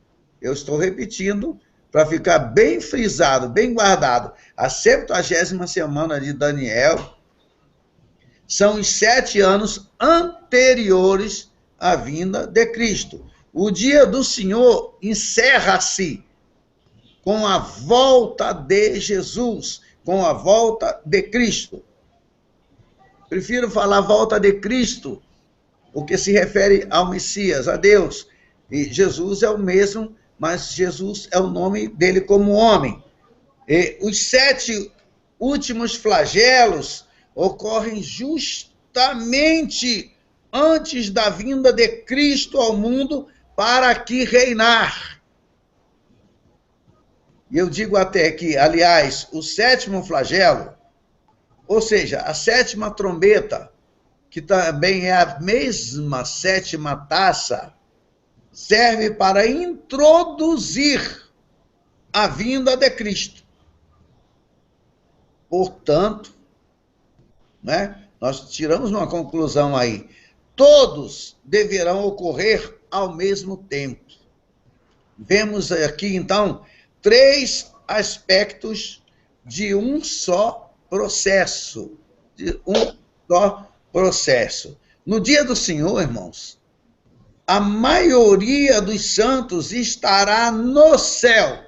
Eu estou repetindo para ficar bem frisado, bem guardado. A 70ª semana de Daniel são os 7 anos anteriores à vinda de Cristo. O dia do Senhor encerra-se com a volta de Jesus, com a volta de Cristo. Prefiro falar volta de Cristo, porque se refere ao Messias, a Deus. E Jesus é o mesmo, mas Jesus é o nome dele como homem. E os 7 últimos flagelos ocorrem justamente antes da vinda de Cristo ao mundo para aqui reinar. E eu digo até que, aliás, o 7º flagelo, ou seja, a 7ª trombeta, que também é a mesma 7ª taça, serve para introduzir a vinda de Cristo. Portanto, né, nós tiramos uma conclusão aí. Todos deverão ocorrer ao mesmo tempo. Vemos aqui, então, 3 aspectos de um só processo. No dia do Senhor, irmãos, a maioria dos santos estará no céu.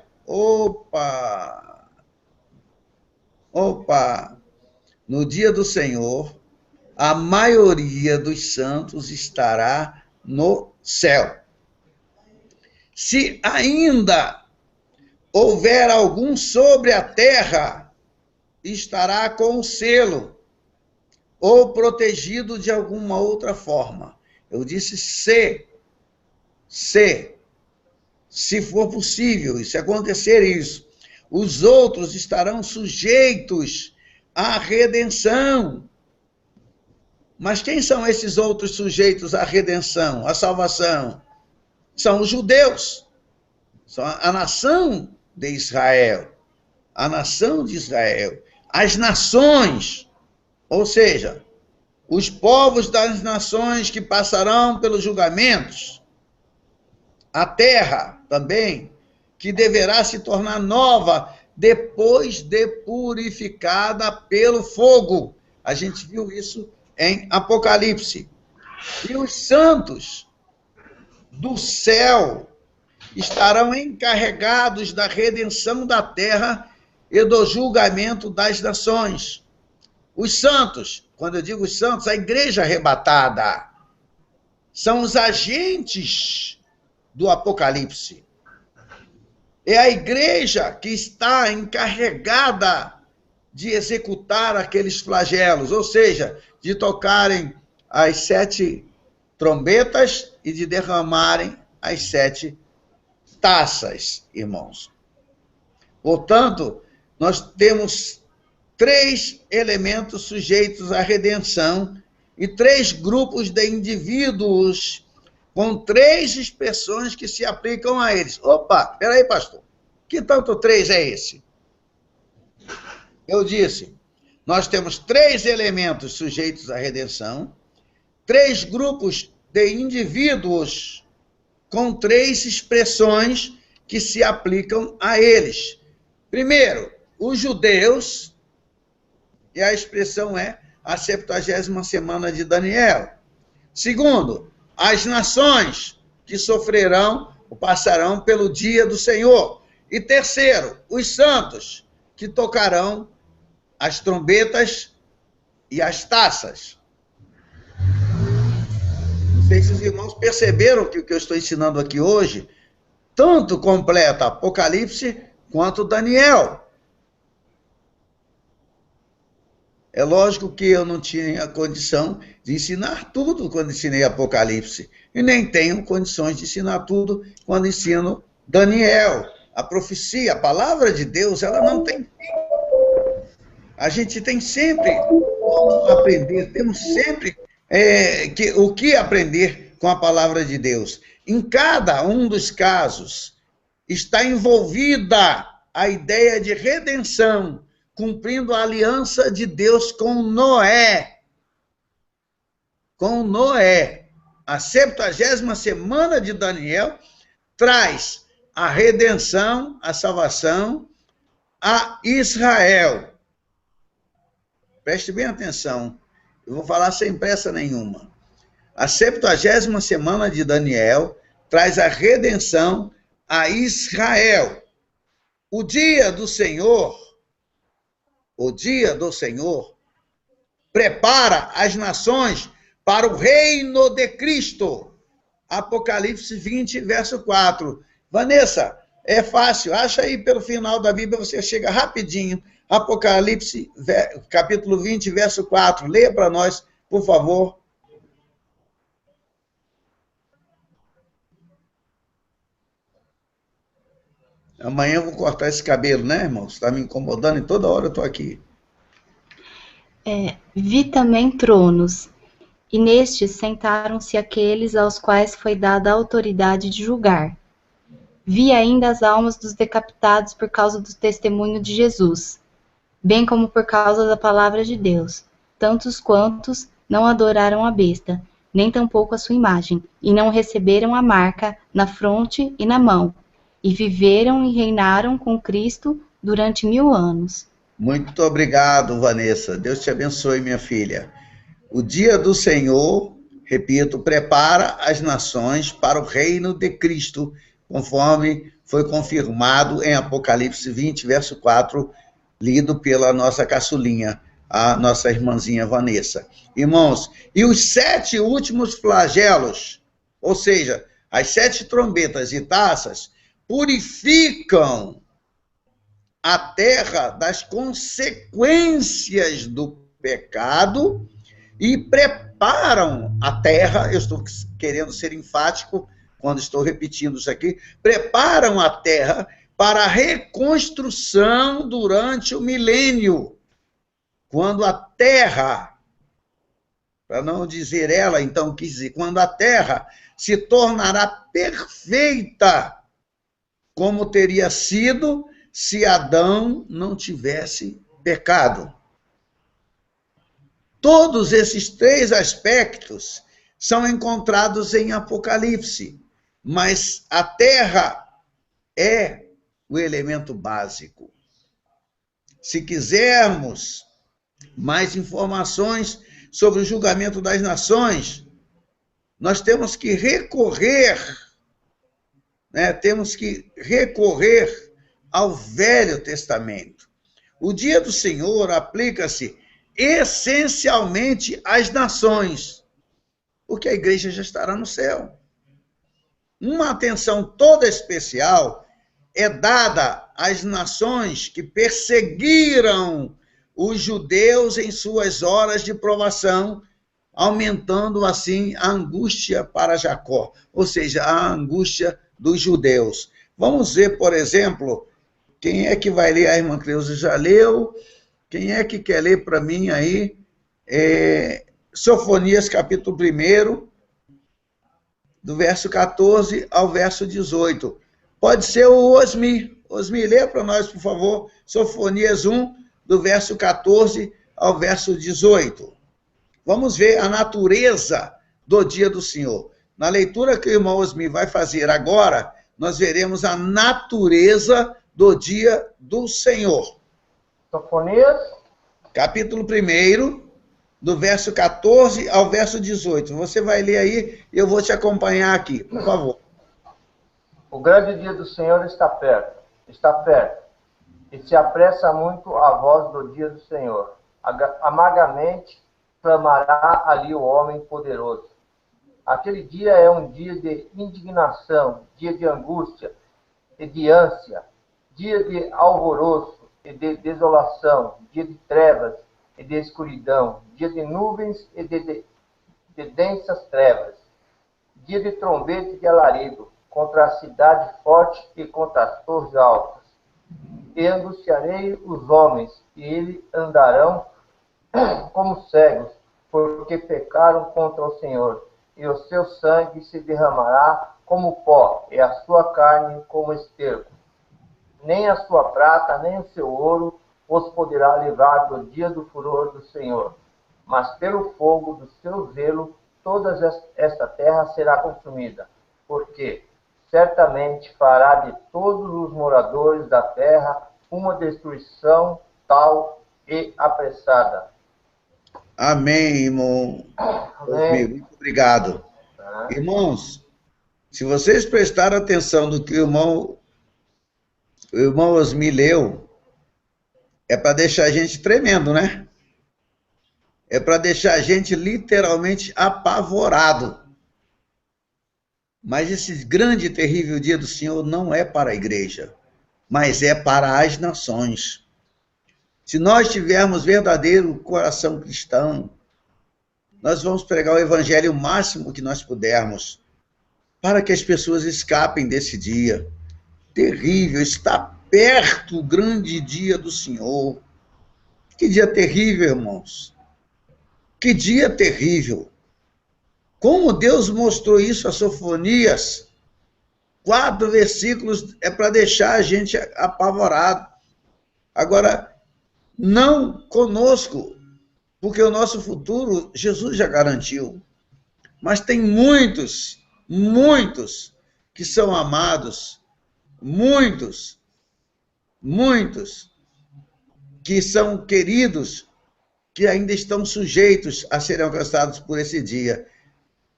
Opa! No dia do Senhor, a maioria dos santos estará no céu. Se ainda houver algum sobre a terra, estará com o selo, ou protegido de alguma outra forma. Eu disse se for possível, se acontecer isso, os outros estarão sujeitos à redenção. Mas quem são esses outros sujeitos à redenção, à salvação? São os judeus, são a nação de Israel, a nação de Israel, as nações, ou seja, os povos das nações que passarão pelos julgamentos, a terra também, que deverá se tornar nova depois de purificada pelo fogo. A gente viu isso em Apocalipse. E os santos do céu estarão encarregados da redenção da terra e do julgamento das nações. Os santos, quando eu digo os santos, a igreja arrebatada, são os agentes do Apocalipse. É a igreja que está encarregada de executar aqueles flagelos, ou seja, de tocarem as 7 trombetas e de derramarem as 7 taças, irmãos. Portanto, nós temos 3 elementos sujeitos à redenção e 3 grupos de indivíduos com 3 expressões que se aplicam a eles. Opa, peraí, pastor, que tanto 3 é esse? Eu disse, nós temos 3 elementos sujeitos à redenção, 3 grupos de indivíduos com 3 expressões que se aplicam a eles. Primeiro, os judeus, e a expressão é a 70ª semana de Daniel. Segundo, as nações, que sofrerão ou passarão pelo dia do Senhor. E terceiro, os santos, que tocarão as trombetas e as taças. Não sei se os irmãos perceberam que o que eu estou ensinando aqui hoje tanto completa Apocalipse quanto Daniel. É lógico que eu não tinha condição de ensinar tudo quando ensinei Apocalipse, e nem tenho condições de ensinar tudo quando ensino Daniel. A profecia, a palavra de Deus, ela não tem fim. A gente tem sempre como aprender, temos sempre o que aprender com a palavra de Deus. Em cada um dos casos está envolvida a ideia de redenção, cumprindo a aliança de Deus com Noé. Com Noé. A 70ª semana de Daniel traz a redenção, a salvação a Israel. Preste bem atenção. Eu vou falar sem pressa nenhuma. A 70ª semana de Daniel traz a redenção a Israel. O dia do Senhor prepara as nações para o reino de Cristo. Apocalipse 20, verso 4. Vanessa, é fácil, acha aí pelo final da Bíblia, você chega rapidinho. Apocalipse, capítulo 20, verso 4. Leia para nós, por favor. Amanhã eu vou cortar esse cabelo, né, irmão? Você está me incomodando e toda hora eu estou aqui. Vi também tronos, e nestes sentaram-se aqueles aos quais foi dada a autoridade de julgar. Vi ainda as almas dos decapitados por causa do testemunho de Jesus, bem como por causa da palavra de Deus, tantos quantos não adoraram a besta, nem tampouco a sua imagem, e não receberam a marca na fronte e na mão, e viveram e reinaram com Cristo durante 1000 anos. Muito obrigado, Vanessa. Deus te abençoe, minha filha. O dia do Senhor, repito, prepara as nações para o reino de Cristo, conforme foi confirmado em Apocalipse 20, verso 4, lido pela nossa caçulinha, a nossa irmãzinha Vanessa. Irmãos, e os 7 últimos flagelos, ou seja, as 7 trombetas e taças, purificam a terra das consequências do pecado e preparam a terra, eu estou querendo ser enfático quando estou repetindo isso aqui, preparam a terra para a reconstrução durante o milênio, quando a terra, para não dizer ela, então quis dizer, quando a terra se tornará perfeita, como teria sido se Adão não tivesse pecado. Todos esses 3 aspectos são encontrados em Apocalipse, mas a terra é o elemento básico. Se quisermos mais informações sobre o julgamento das nações, nós temos que recorrer, ao Velho Testamento. O dia do Senhor aplica-se essencialmente às nações, porque a igreja já estará no céu. Uma atenção toda especial é dada às nações que perseguiram os judeus em suas horas de provação, aumentando assim a angústia para Jacó, ou seja, a angústia dos judeus. Vamos ver, por exemplo, quem é que vai ler? A irmã Cleusa já leu. Quem é que quer ler para mim aí? Sofonias, capítulo 1, do verso 14 ao verso 18. Pode ser o Osmi. Osmi, lê para nós, por favor. Sofonias 1, do verso 14 ao verso 18. Vamos ver a natureza do dia do Senhor. Na leitura que o irmão Osmi vai fazer agora, nós veremos a natureza do dia do Senhor. Sofonias, capítulo 1, do verso 14 ao verso 18. Você vai ler aí e eu vou te acompanhar aqui, por favor. O grande dia do Senhor está perto, e se apressa muito a voz do dia do Senhor. Amargamente clamará ali o homem poderoso. Aquele dia é um dia de indignação, dia de angústia e de ânsia, dia de alvoroço e de desolação, dia de trevas e de escuridão, dia de nuvens e de densas trevas, dia de trombeta e de alarido, contra a cidade forte e contra as torres altas. E angustiarei os homens, e eles andarão como cegos, porque pecaram contra o Senhor, e o seu sangue se derramará como pó, e a sua carne como esterco. Nem a sua prata, nem o seu ouro os poderá livrar do dia do furor do Senhor. Mas pelo fogo do seu zelo, toda esta terra será consumida, porque certamente fará de todos os moradores da terra uma destruição tal e apressada. Amém, irmão. Amém. Muito obrigado. Irmãos, se vocês prestarem atenção no que o irmão Osmi leu, é para deixar a gente tremendo, né? É para deixar a gente literalmente apavorado. Mas esse grande e terrível dia do Senhor não é para a igreja, mas é para as nações. Se nós tivermos verdadeiro coração cristão, nós vamos pregar o evangelho o máximo que nós pudermos, para que as pessoas escapem desse dia terrível. Está perto o grande dia do Senhor. Que dia terrível, irmãos. Que dia terrível. Como Deus mostrou isso a Sofonias, 4 versículos é para deixar a gente apavorado. Agora, não conosco, porque o nosso futuro Jesus já garantiu. Mas tem muitos que são amados, muitos que são queridos, que ainda estão sujeitos a serem alcançados por esse dia.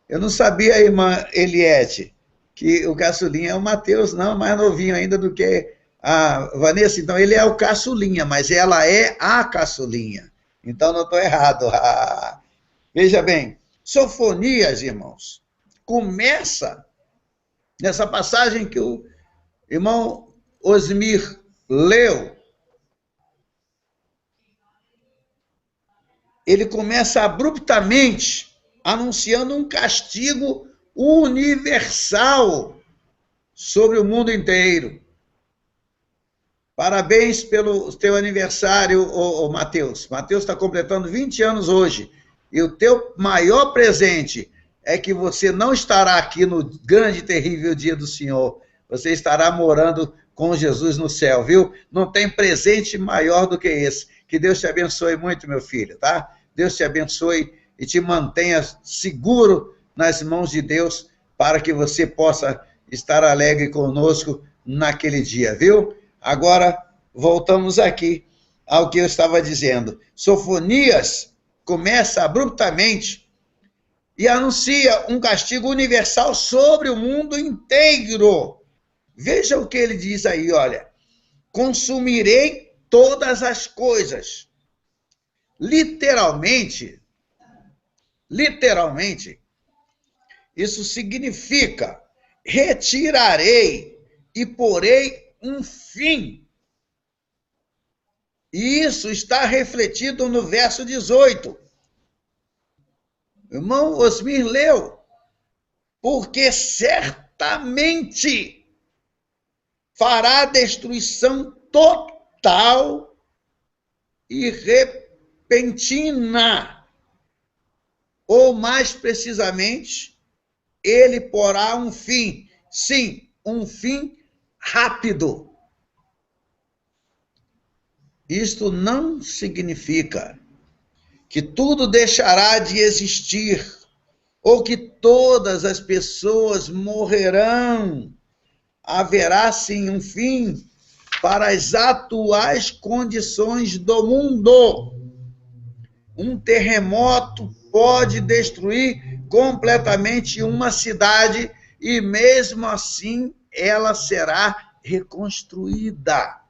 Eu não sabia, irmã Eliette, que o caçulinha é o Mateus, não, mais novinho ainda do que a Vanessa. Então, ele é o caçulinha, mas ela é a caçulinha. Então, não estou errado. Veja bem, Sofonias, irmãos, começa nessa passagem que o irmão Osmir leu. Ele começa abruptamente anunciando um castigo universal sobre o mundo inteiro. Parabéns pelo teu aniversário, Mateus. Mateus está completando 20 anos hoje. E o teu maior presente é que você não estará aqui no grande e terrível dia do Senhor. Você estará morando com Jesus no céu, viu? Não tem presente maior do que esse. Que Deus te abençoe muito, meu filho, tá? Deus te abençoe e te mantenha seguro nas mãos de Deus para que você possa estar alegre conosco naquele dia, viu? Agora, voltamos aqui ao que eu estava dizendo. Sofonias começa abruptamente e anuncia um castigo universal sobre o mundo inteiro. Veja o que ele diz aí, olha. Consumirei todas as coisas. Literalmente, isso significa retirarei e porei um fim. E isso está refletido no verso 18. O irmão Osmir leu, porque certamente fará destruição total e repentina, ou mais precisamente, ele porá um fim, sim, um fim rápido. Isto não significa que tudo deixará de existir, ou que todas as pessoas morrerão. Haverá, sim, um fim para as atuais condições do mundo. Um terremoto pode destruir completamente uma cidade e mesmo assim ela será reconstruída.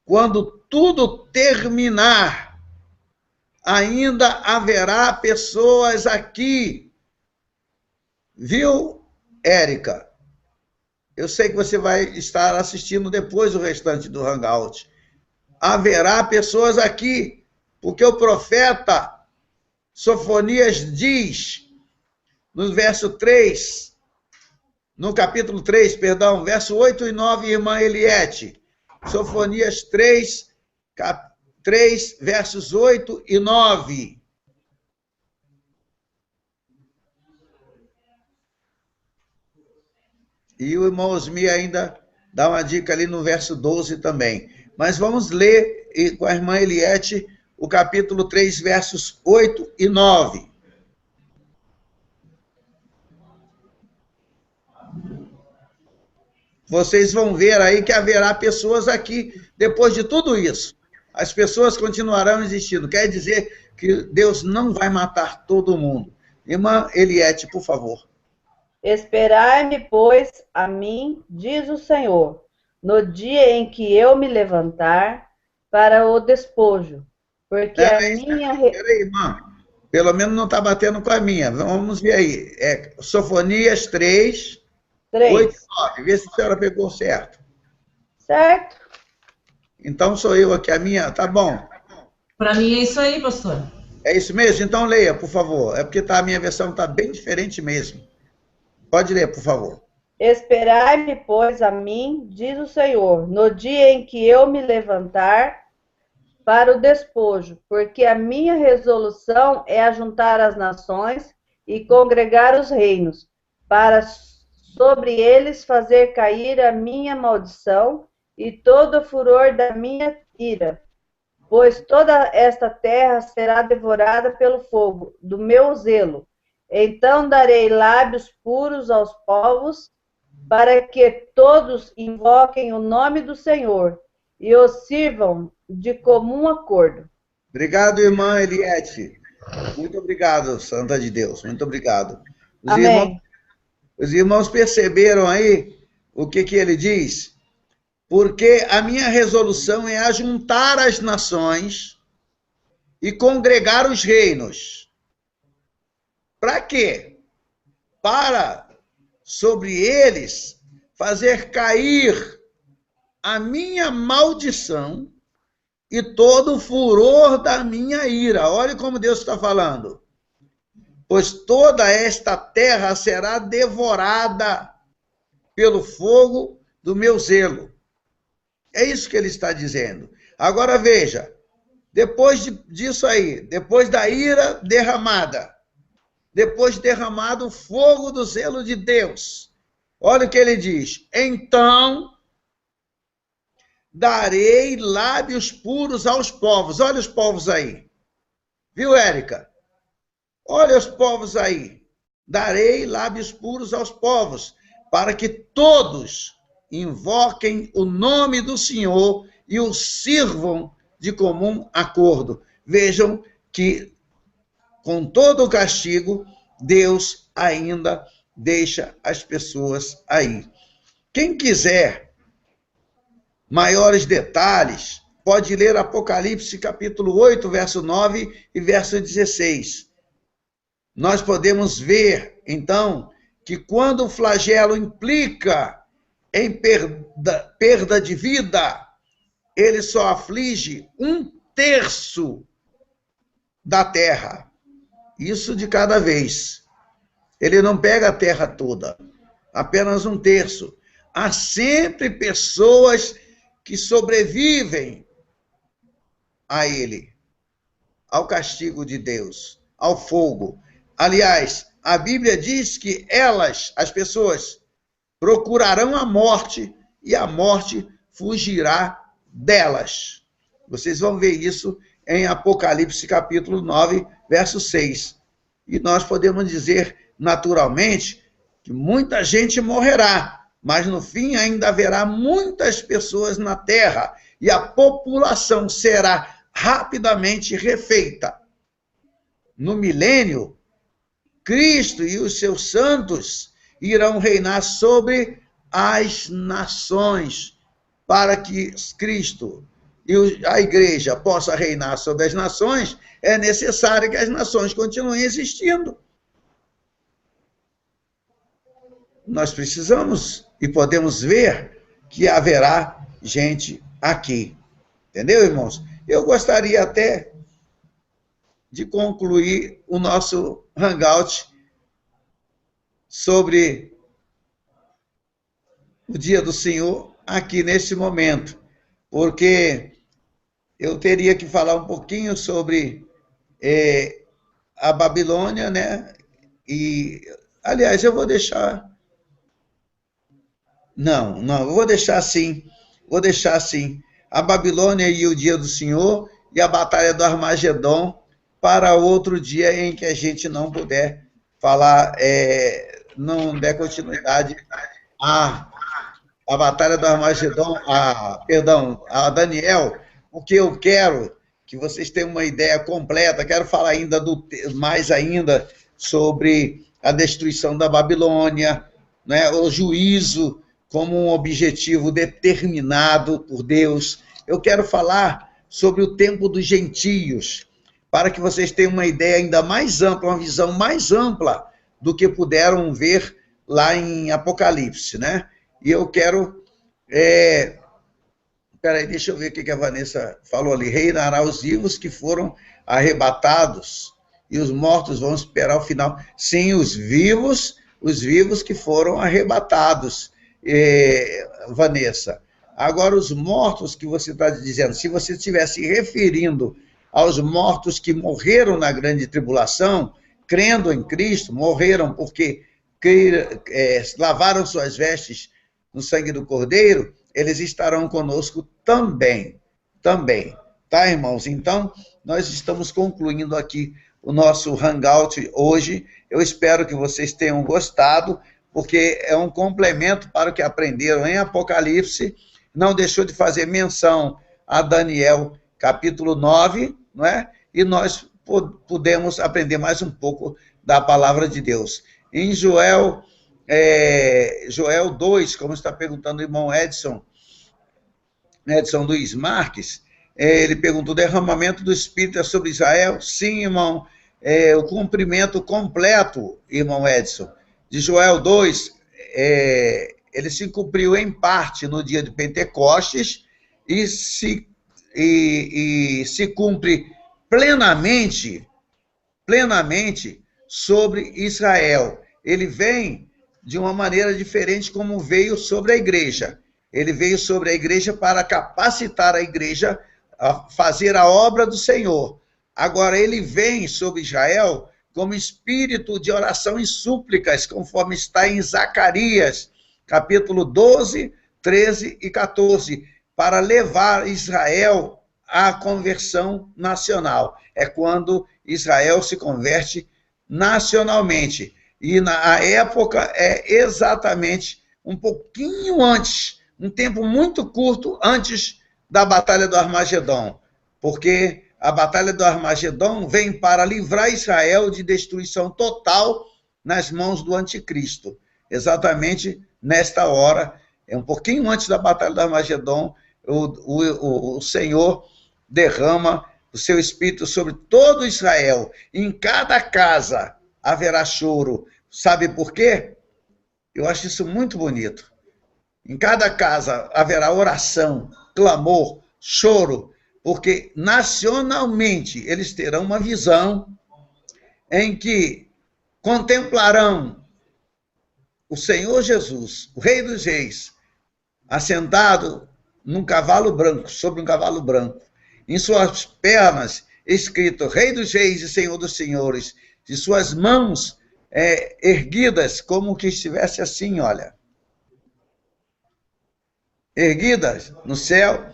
Quando tudo terminar, ainda haverá pessoas aqui. Viu, Érica? Eu sei que você vai estar assistindo depois o restante do Hangout. Haverá pessoas aqui, porque o profeta Sofonias diz, no verso 3, no capítulo 3, perdão, verso 8 e 9, irmã Eliette. Sofonias 3, 3, versos 8 e 9. E o irmão Osmi ainda dá uma dica ali no verso 12 também. Mas vamos ler com a irmã Eliette o capítulo 3, versos 8 e 9. Vocês vão ver aí que haverá pessoas aqui, depois de tudo isso. As pessoas continuarão existindo. Quer dizer que Deus não vai matar todo mundo. Irmã Eliette, por favor. Esperai-me, pois, a mim, diz o Senhor, no dia em que eu me levantar para o despojo, porque a minha... Peraí, irmã. Pelo menos não está batendo com a minha. Vamos ver aí. Sofonias 3, 8 e 9. Vê se a senhora pegou certo. Certo. Então sou eu aqui, a minha. Tá bom. Para mim é isso aí, pastor. É isso mesmo? Então leia, por favor. É porque a minha versão está bem diferente mesmo. Pode ler, por favor. Esperai-me, pois, a mim, diz o Senhor, no dia em que eu me levantar para o despojo, porque a minha resolução é ajuntar as nações e congregar os reinos, para sobre eles fazer cair a minha maldição e todo o furor da minha ira. Pois toda esta terra será devorada pelo fogo do meu zelo. Então darei lábios puros aos povos, para que todos invoquem o nome do Senhor e o sirvam de comum acordo. Obrigado, irmã Eliette. Muito obrigado, Santa de Deus. Muito obrigado. Amém. Os irmãos perceberam aí o que ele diz? Porque a minha resolução é ajuntar as nações e congregar os reinos. Para quê? Para, sobre eles, fazer cair a minha maldição e todo o furor da minha ira. Olha como Deus está falando. Pois toda esta terra será devorada pelo fogo do meu zelo. É isso que ele está dizendo. Agora veja, depois disso aí, depois da ira derramada, depois de derramado o fogo do zelo de Deus. Olha o que ele diz. Então, darei lábios puros aos povos. Olha os povos aí. Viu, Érica? Olha os povos aí. Darei lábios puros aos povos, para que todos invoquem o nome do Senhor e o sirvam de comum acordo. Vejam que com todo o castigo, Deus ainda deixa as pessoas aí. Quem quiser maiores detalhes, pode ler Apocalipse capítulo 8, verso 9 e verso 16. Nós podemos ver, então, que quando o flagelo implica em perda de vida, ele só aflige 1/3 da terra. Isso de cada vez. Ele não pega a terra toda, apenas 1/3. Há sempre pessoas que sobrevivem a ele, ao castigo de Deus, ao fogo. Aliás, a Bíblia diz que elas, as pessoas, procurarão a morte e a morte fugirá delas. Vocês vão ver isso em Apocalipse capítulo 9, verso 6. E nós podemos dizer, naturalmente, que muita gente morrerá, mas no fim ainda haverá muitas pessoas na terra, e a população será rapidamente refeita. No milênio, Cristo e os seus santos irão reinar sobre as nações. Para que Cristo e a igreja possa reinar sobre as nações, é necessário que as nações continuem existindo. Nós precisamos e podemos ver que haverá gente aqui. Entendeu, irmãos? Eu gostaria até de concluir o nosso hangout sobre o dia do Senhor aqui nesse momento, porque eu teria que falar um pouquinho sobre a Babilônia, né? E, aliás, eu vou deixar... Não, eu vou deixar assim. A Babilônia e o dia do Senhor e a batalha do Armagedon para outro dia em que a gente não puder falar, não der continuidade a batalha do Armagedon, a Daniel, porque eu quero que vocês tenham uma ideia completa, quero falar ainda mais ainda sobre a destruição da Babilônia, né, o juízo como um objetivo determinado por Deus. Eu quero falar sobre o tempo dos gentios, para que vocês tenham uma ideia ainda mais ampla, uma visão mais ampla do que puderam ver lá em Apocalipse, né? E eu quero... Peraí, deixa eu ver o que a Vanessa falou ali. Reinará os vivos que foram arrebatados e os mortos vão esperar o final. Sim, os vivos que foram arrebatados, Vanessa. Agora, os mortos que você está dizendo, se você estivesse se referindo aos mortos que morreram na grande tribulação, crendo em Cristo, morreram porque lavaram suas vestes no sangue do Cordeiro, eles estarão conosco também. Tá, irmãos? Então, nós estamos concluindo aqui o nosso hangout hoje. Eu espero que vocês tenham gostado, porque é um complemento para o que aprenderam em Apocalipse. Não deixou de fazer menção a Daniel, capítulo 9, não é? E nós pudemos aprender mais um pouco da palavra de Deus. Em Joel 2, como está perguntando o irmão Edson Luiz Marques, ele perguntou: derramamento do Espírito é sobre Israel? Sim, irmão. O cumprimento completo, irmão Edson, de Joel 2, ele se cumpriu em parte no dia de Pentecostes e se cumpre plenamente sobre Israel. Ele vem de uma maneira diferente como veio sobre a igreja. Ele veio sobre a igreja para capacitar a igreja a fazer a obra do Senhor. Agora, ele vem sobre Israel como espírito de oração e súplicas, conforme está em Zacarias, capítulo 12, 13 e 14, para levar Israel à conversão nacional. É quando Israel se converte nacionalmente. E na época é exatamente um pouquinho antes, um tempo muito curto antes da Batalha do Armagedon, porque a Batalha do Armagedon vem para livrar Israel de destruição total nas mãos do anticristo. Exatamente nesta hora, um pouquinho antes da Batalha do Armagedon, o Senhor derrama o seu Espírito sobre todo Israel. Em cada casa haverá choro. Sabe por quê? Eu acho isso muito bonito. Em cada casa haverá oração, clamor, choro, porque nacionalmente eles terão uma visão em que contemplarão o Senhor Jesus, o Rei dos Reis, assentado num cavalo branco, sobre um cavalo branco, em suas pernas escrito Rei dos Reis e Senhor dos Senhores, de suas mãos erguidas como que estivesse assim, olha, erguidas no céu,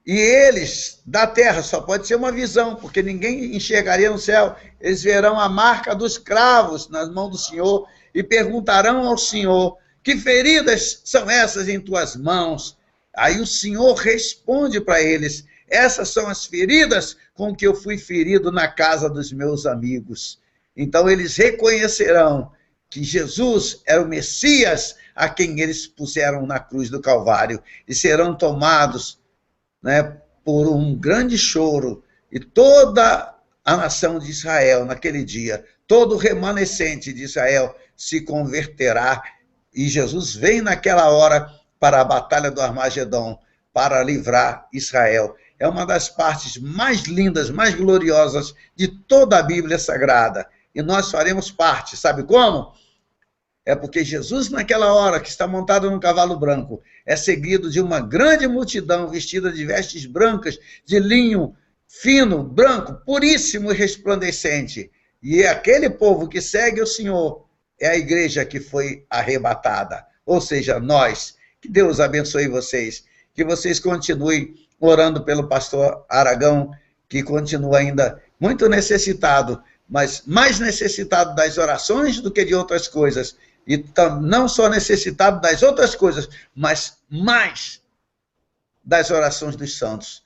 e eles, da terra, só pode ser uma visão, porque ninguém enxergaria no céu, eles verão a marca dos cravos nas mãos do Senhor e perguntarão ao Senhor: que feridas são essas em tuas mãos? Aí o Senhor responde para eles: essas são as feridas com que eu fui ferido na casa dos meus amigos. Então eles reconhecerão que Jesus era o Messias a quem eles puseram na cruz do Calvário, e serão tomados, né, por um grande choro, e toda a nação de Israel, naquele dia, todo o remanescente de Israel se converterá, e Jesus vem naquela hora para a batalha do Armagedon, para livrar Israel. É uma das partes mais lindas, mais gloriosas de toda a Bíblia Sagrada, e nós faremos parte, sabe como? É porque Jesus, naquela hora, que está montado num cavalo branco, é seguido de uma grande multidão vestida de vestes brancas, de linho fino, branco, puríssimo e resplandecente. E aquele povo que segue o Senhor é a igreja que foi arrebatada. Ou seja, nós. Que Deus abençoe vocês. Que vocês continuem orando pelo pastor Aragão, que continua ainda muito necessitado, mas mais necessitado das orações do que de outras coisas. E não só necessitado das outras coisas, mas mais das orações dos santos.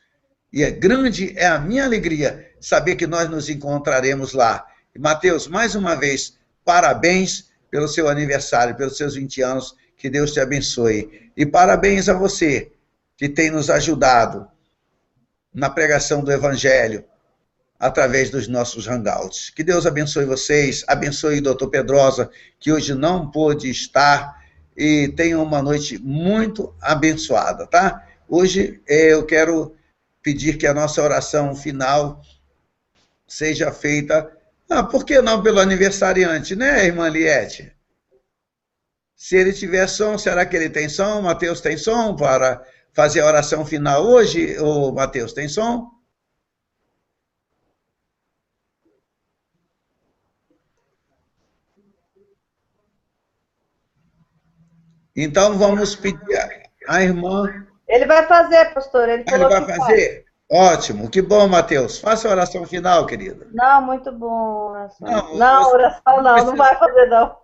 E grande é a minha alegria saber que nós nos encontraremos lá. E, Mateus, mais uma vez, parabéns pelo seu aniversário, pelos seus 20 anos, que Deus te abençoe. E parabéns a você, que tem nos ajudado na pregação do Evangelho, através dos nossos hangouts. Que Deus abençoe vocês, abençoe o doutor Pedrosa, que hoje não pôde estar, e tenha uma noite muito abençoada, tá? Hoje eu quero pedir que a nossa oração final seja feita, por que não pelo aniversariante, né, irmã Liette? Se ele tiver som, será que ele tem som? Mateus tem som para fazer a oração final hoje? Ô, Mateus, tem som? Então, vamos pedir a irmã... Ele vai fazer, pastor. Ele vai fazer? Ótimo, que bom, Mateus. Faça a oração final, querida. Não, muito bom. Oração. Não, oração não vai fazer, não.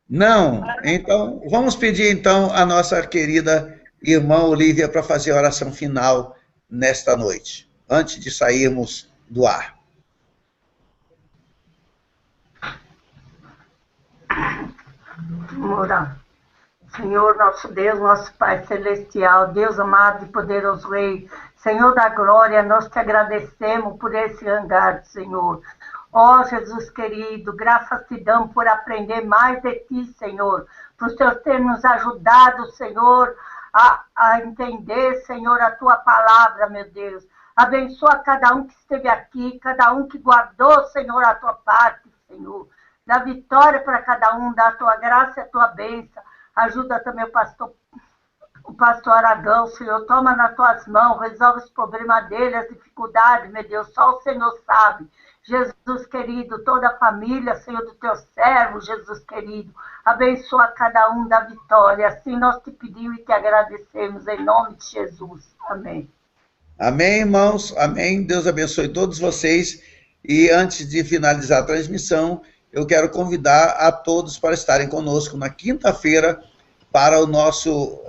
Não? Então, vamos pedir, então, a nossa querida irmã Olívia para fazer a oração final nesta noite, antes de sairmos do ar. Vamos orar. Senhor, nosso Deus, nosso Pai Celestial, Deus amado e poderoso Rei, Senhor da glória, nós te agradecemos por esse hangar, Senhor. Ó Jesus querido, graças te damos por aprender mais de ti, Senhor, por o Senhor ter nos ajudado, Senhor, a entender, Senhor, a tua palavra, meu Deus. Abençoa cada um que esteve aqui, cada um que guardou, Senhor, a tua parte, Senhor. Dá vitória para cada um, dá a tua graça e a tua bênção. Ajuda também o pastor Aragão, Senhor, toma nas tuas mãos, resolve os problemas dele, as dificuldades, meu Deus, só o Senhor sabe. Jesus querido, toda a família, Senhor, do teu servo, Jesus querido, abençoa cada um da vitória. Assim nós te pedimos e te agradecemos, em nome de Jesus. Amém. Amém, irmãos, amém. Deus abençoe todos vocês. E antes de finalizar a transmissão, eu quero convidar a todos para estarem conosco na quinta-feira para o nosso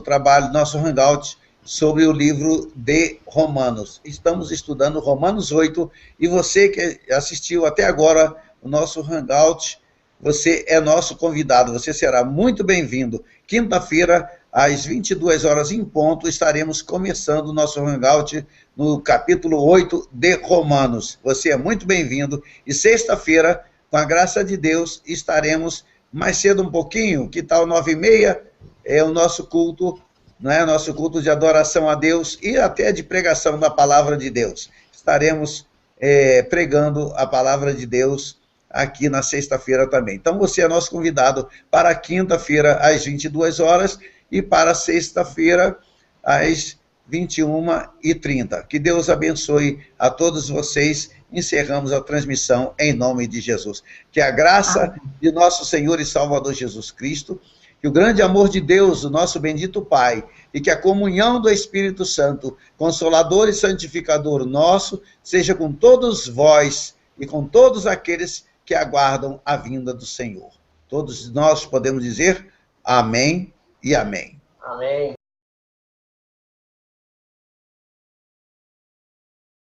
trabalho, nosso hangout sobre o livro de Romanos. Estamos estudando Romanos 8 e você que assistiu até agora o nosso hangout, você é nosso convidado, você será muito bem-vindo. Quinta-feira, às 22 horas em ponto, estaremos começando o nosso hangout no capítulo 8 de Romanos. Você é muito bem-vindo e sexta-feira, com a graça de Deus, estaremos mais cedo um pouquinho, que tal 9h30, é o nosso culto, né? Nosso culto de adoração a Deus e até de pregação da palavra de Deus. Estaremos pregando a palavra de Deus aqui na sexta-feira também. Então você é nosso convidado para quinta-feira às 22 horas e para sexta-feira às 21h30. Que Deus abençoe a todos vocês. Encerramos a transmissão em nome de Jesus. Que a graça de nosso Senhor e Salvador Jesus Cristo, que o grande amor de Deus, o nosso bendito Pai, e que a comunhão do Espírito Santo, Consolador e Santificador nosso, seja com todos vós e com todos aqueles que aguardam a vinda do Senhor. Todos nós podemos dizer amém e amém. Amém.